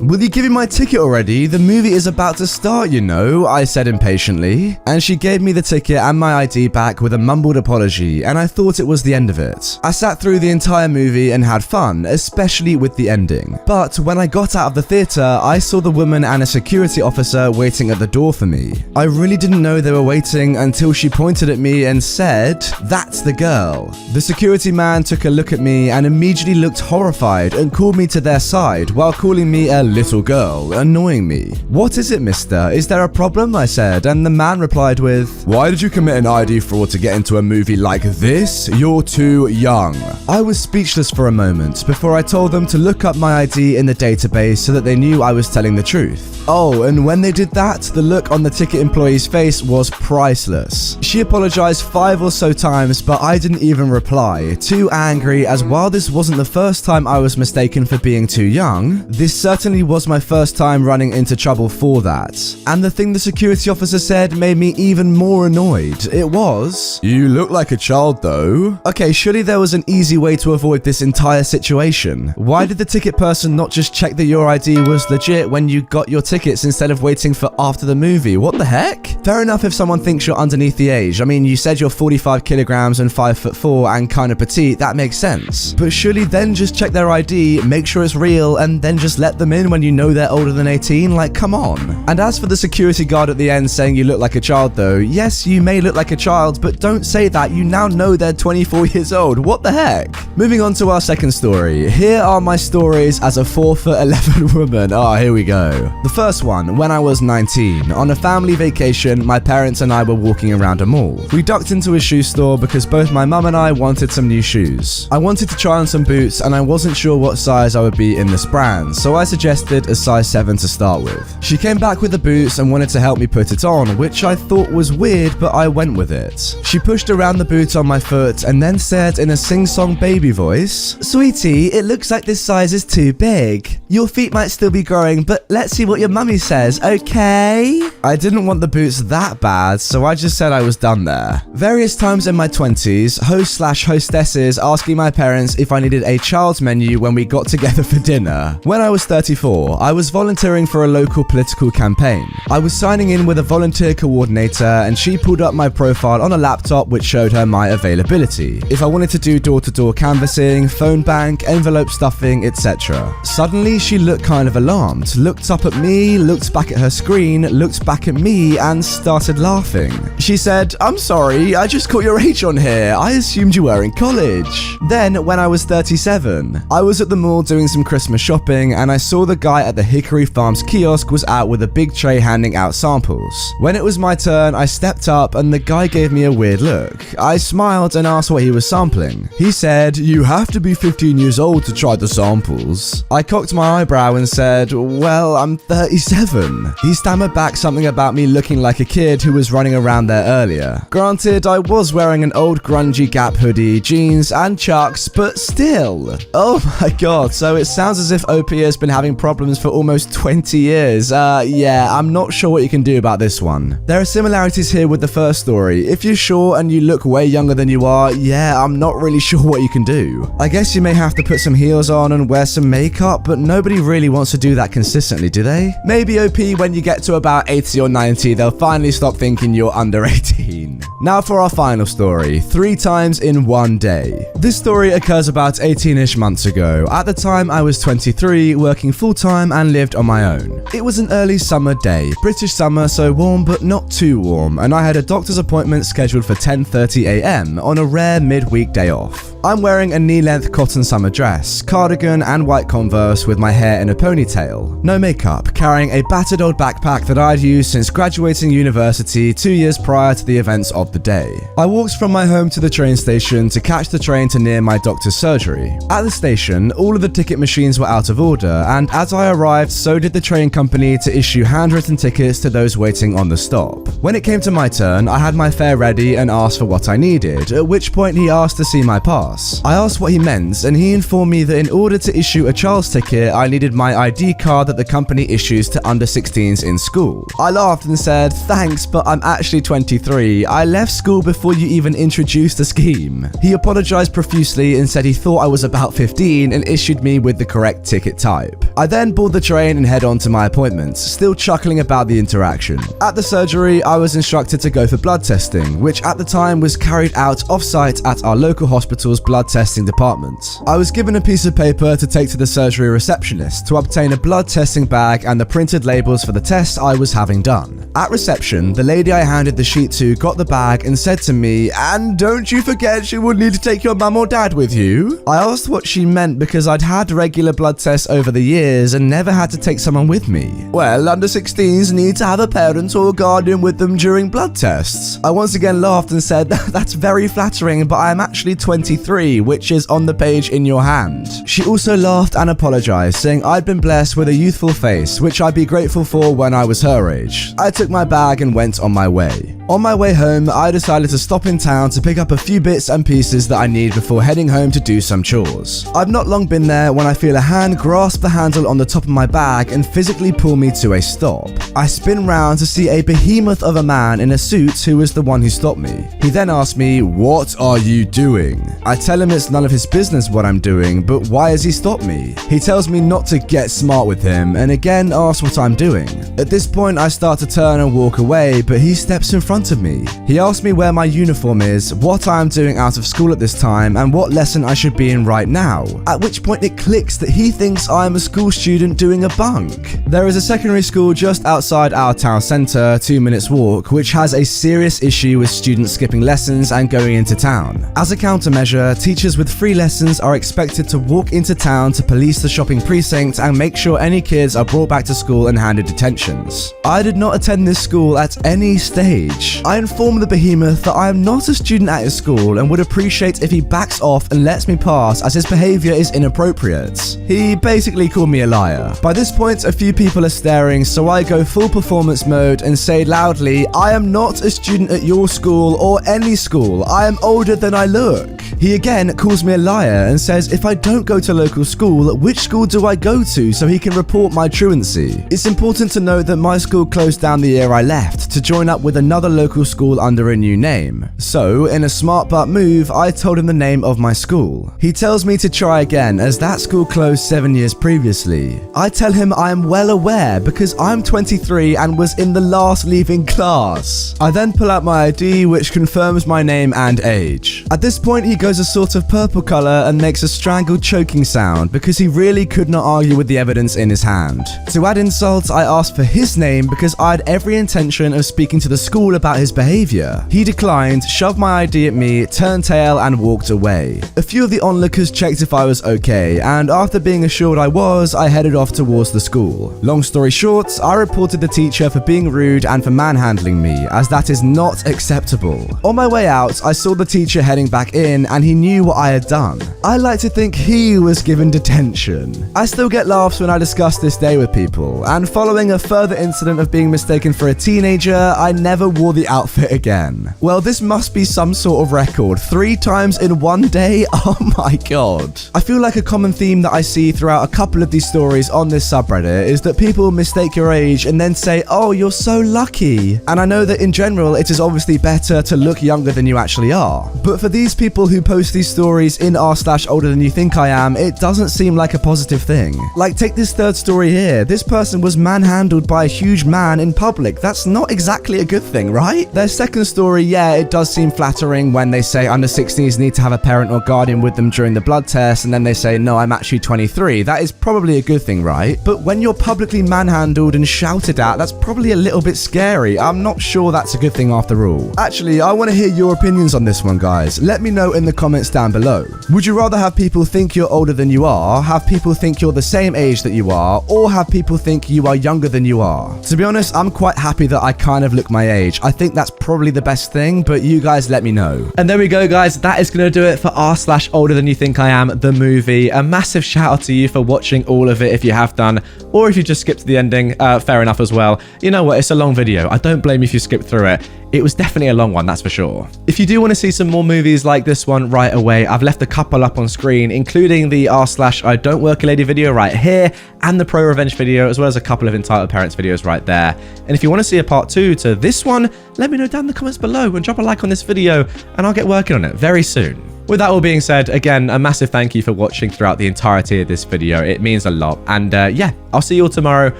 Will you give me my ticket already? The movie is about to start, you know, I said impatiently. And she gave me the ticket and my ID back with a mumbled apology, and I thought it was the end of it. I sat through the entire movie and had fun, especially with the ending. But when I got out of the theatre, I saw the woman and a security officer waiting at the door for me. I really didn't know they were waiting until she pointed at me and said, "That's the girl." The security man took a look at me and immediately looked horrified and called me to their side while calling me a little girl, annoying me. "What is it, mister? Is there a problem?" I said, and the man replied with, "Why did you commit an ID fraud to get into a movie like this? You're too young." I was speechless for a moment before I told them to look up my ID in the database so that they knew I was telling the truth. Oh, and when they did that, the look on the ticket employee's face was priceless. She apologized 5 or so times, but I didn't even reply, too angry, as while this wasn't the first time I was mistaken for being too young, this certainly was my first time running into trouble for that. And the thing the security officer said made me even more annoyed. It was, "You look like a child though." Okay, surely there was an easy way to avoid this entire situation. Why did the ticket person not just check that your ID was legit when you got your tickets instead of waiting for after the movie? What the heck? Fair enough if someone thinks you're underneath the age. I mean, you said you're 45 kilograms and 5'4" and kind of petite, that makes sense. But surely then just check their ID, make sure it's real, and then just let them in when you know they're older than 18, like come on. And as for the security guard at the end saying you look like a child though, yes, you may look like a child, but don't say that, you now know they're 24 years old, what the heck? Moving on to our second story. Here are my stories as a 4'11" woman. Here we go. The first one, when I was 19, on a family vacation, my parents and I were walking around a mall. We ducked into a shoe store because both my mum and I wanted some new shoes. I wanted to try on some boots and I wasn't sure what size I would be in this brand, so I suggested a size 7 to start with. She came back with the boots and wanted to help me put it on, which I thought was weird, but I went with it. She pushed around the boot on my foot and then said in a sing-song baby voice, "Sweetie, it looks like this size is too big. Your feet might still be growing, but let's see what your mummy says, okay?" I didn't want the boots that bad, so I just said I was done there. Various times in my 20s, host/hostesses asking my parents if I needed a child's menu when we got together for dinner. When I was 34, I was volunteering for a local political campaign. I was signing in with a volunteer coordinator and she pulled up my profile on a laptop which showed her my availability. If I wanted to do door-to-door canvassing, phone bank, envelope stuffing, etc. Suddenly she looked kind of alarmed, looked up at me, looked back at her screen, looked back at me and started laughing. She said, "I'm sorry, I just caught your age on here. I assumed you were in college." Then, when I was 37, I was at the mall doing some Christmas shopping and I saw the guy at the Hickory Farms kiosk was out with a big tray handing out samples. When it was my turn, I stepped up and the guy gave me a weird look. I smiled and asked what he was sampling. He said, "You have to be 15 years old to try the samples. I cocked my eyebrow and said, well, I'm 37. He stammered back something about me looking like a kid who was running around there earlier. Granted, I was wearing an old grungy Gap hoodie, jeans, and chucks, but still. Oh my god, so it sounds as if OP has been having problems for almost 20 years. Yeah, I'm not sure what you can do about this one. There are similarities here with the first story. If you're short and you look way younger than you are, yeah, I'm not really sure what you can do. I guess you may have to put some heels on and wear some makeup, but nobody really wants to do that consistently, do they? Maybe OP, when you get to about 80 or 90, they'll finally stop thinking you're under 18. Now for our final story, 3 times in one day. This story occurs about 18-ish months ago. At the time, I was 23, working full-time and lived on my own. It was an early summer day, British summer, so warm but not too warm, and I had a doctor's appointment scheduled for 10:30 a.m. on a rare midweek day off. I'm wearing a knee-length cotton summer dress, cardigan and white Converse with my hair in a ponytail. No makeup, carrying a battered old backpack that I'd used since graduating university 2 years prior to the events of the day. I walked from my home to the train station to catch the train to near my doctor's surgery. At the station, all of the ticket machines were out of order, and as I arrived, so did the train company to issue handwritten tickets to those waiting on the stop. When it came to my turn, I had my fare ready and asked for what I needed, at which point he asked to see my pass. I asked what he meant, and he informed me that in order to issue a child's ticket, I needed my ID card that the company issues to under 16s in school. I laughed and said, thanks, but I'm actually 23. I left school before you even introduced the scheme. He apologized profusely and said he thought I was about 15 and issued me with the correct ticket type. I then board the train and head on to my appointment, still chuckling about the interaction. At the surgery, I was instructed to go for blood testing, which at the time was carried out off-site at our local hospital's blood testing department. I was given a piece of paper to take to the surgery receptionist to obtain a blood testing bag and the printed labels for the test I was having done. At reception, the lady I handed the sheet to got the bag and said to me, and don't you forget you will need to take your mum or dad with you? I asked what she meant because I'd had regular blood tests over the years and never had to take someone with me. Well, under 16s need to have a parent or a guardian with them during blood tests. I once again laughed and said, that's very flattering, but I am actually 23, which is on the page in your hand. She also laughed and apologized, saying I'd been blessed with a youthful face, which I'd be grateful for when I was her age. I took my bag and went on my way. On my way home, I decided to stop in town to pick up a few bits and pieces that I need before heading home to do some chores. I've not long been there when I feel a hand grasp the handle on the top of my bag and physically pull me to a stop. I spin round to see a behemoth of a man in a suit who was the one who stopped me. He then asked me, "What are you doing?" I tell him it's none of his business what I'm doing, but why has he stopped me? He tells me not to get smart with him and again asks what I'm doing. At this point, I start to turn and walk away, but he steps in front of me. He asks me where my uniform is, what I am doing out of school at this time, and what lesson I should be in right now. At which point it clicks that he thinks I am a school student doing a bunk. There is a secondary school just outside our town centre, 2 minutes walk, which has a serious issue with students skipping lessons and going into town. As a countermeasure, teachers with free lessons are expected to walk into town to police the shopping precinct and make sure any kids are brought back to school and handed detentions. I did not attend this school at any stage. I informed the behemoth that I am not a student at his school and would appreciate if he backs off and lets me pass as his behaviour is inappropriate. He basically called me a liar. By this point, a few people are staring, so I go full performance mode and say loudly, I am not a student at your school or any school. I am older than I look. He again calls me a liar and says if I don't go to local school, which school do I go to so he can report my truancy? It's important to note that my school closed down the year I left to join up with another local school under a new name. So, in a smart butt move, I told him the name of my school. He tells me to try again as that school closed 7 years previously. I tell him I am well aware because I'm 23 and was in the last leaving class. I then pull out my ID which confirms my name and age. At this point he goes a sort of purple colour and makes a strangled choking sound because he really could not argue with the evidence in his hand. To add insult, I asked for his name because I had every intention of speaking to the school about about his behavior. He declined, shoved my ID at me, turned tail, and walked away. A few of the onlookers checked if I was okay, and after being assured I was, I headed off towards the school. Long story short, I reported the teacher for being rude and for manhandling me, as that is not acceptable. On my way out, I saw the teacher heading back in, and he knew what I had done. I like to think he was given detention. I still get laughs when I discuss this day with people, and following a further incident of being mistaken for a teenager, I never wore the outfit again. Well, this must be some sort of record. 3 times in one day? Oh my god. I feel like a common theme that I see throughout a couple of these stories on this subreddit is that people mistake your age and then say, oh, you're so lucky. And I know that in general, it is obviously better to look younger than you actually are. But for these people who post these stories in r/OlderThanYouThinkIAm, it doesn't seem like a positive thing. Like, take this third story here. This person was manhandled by a huge man in public. That's not exactly a good thing, right? Their second story, yeah, it does seem flattering when they say under 16s need to have a parent or guardian with them during the blood test, and then they say, no, I'm actually 23. That is probably a good thing, right? But when you're publicly manhandled and shouted at, that's probably a little bit scary. I'm not sure that's a good thing after all. Actually, I want to hear your opinions on this one, guys. Let me know in the comments down below. Would you rather have people think you're older than you are, have people think you're the same age that you are, or have people think you are younger than you are? To be honest, I'm quite happy that I kind of look my age. I think that's probably the best thing, but you guys let me know. And there we go, guys. That is going to do it for r/OlderThanYouThinkIAm the movie. A massive shout out to you for watching all of it if you have done, or if you just skipped to the ending, fair enough as well. You know what? It's a long video. I don't blame you if you skipped through it. It was definitely a long one, that's for sure. If you do want to see some more movies like this one right away, I've left a couple up on screen, including the r/IDon'tWorkALady video right here, and the Pro Revenge video, as well as a couple of Entitled Parents videos right there. And if you want to see a part 2 to this one, let me know down in the comments below and drop a like on this video, and I'll get working on it very soon. With that all being said, again, a massive thank you for watching throughout the entirety of this video. It means a lot. And yeah, I'll see you all tomorrow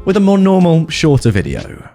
with a more normal, shorter video.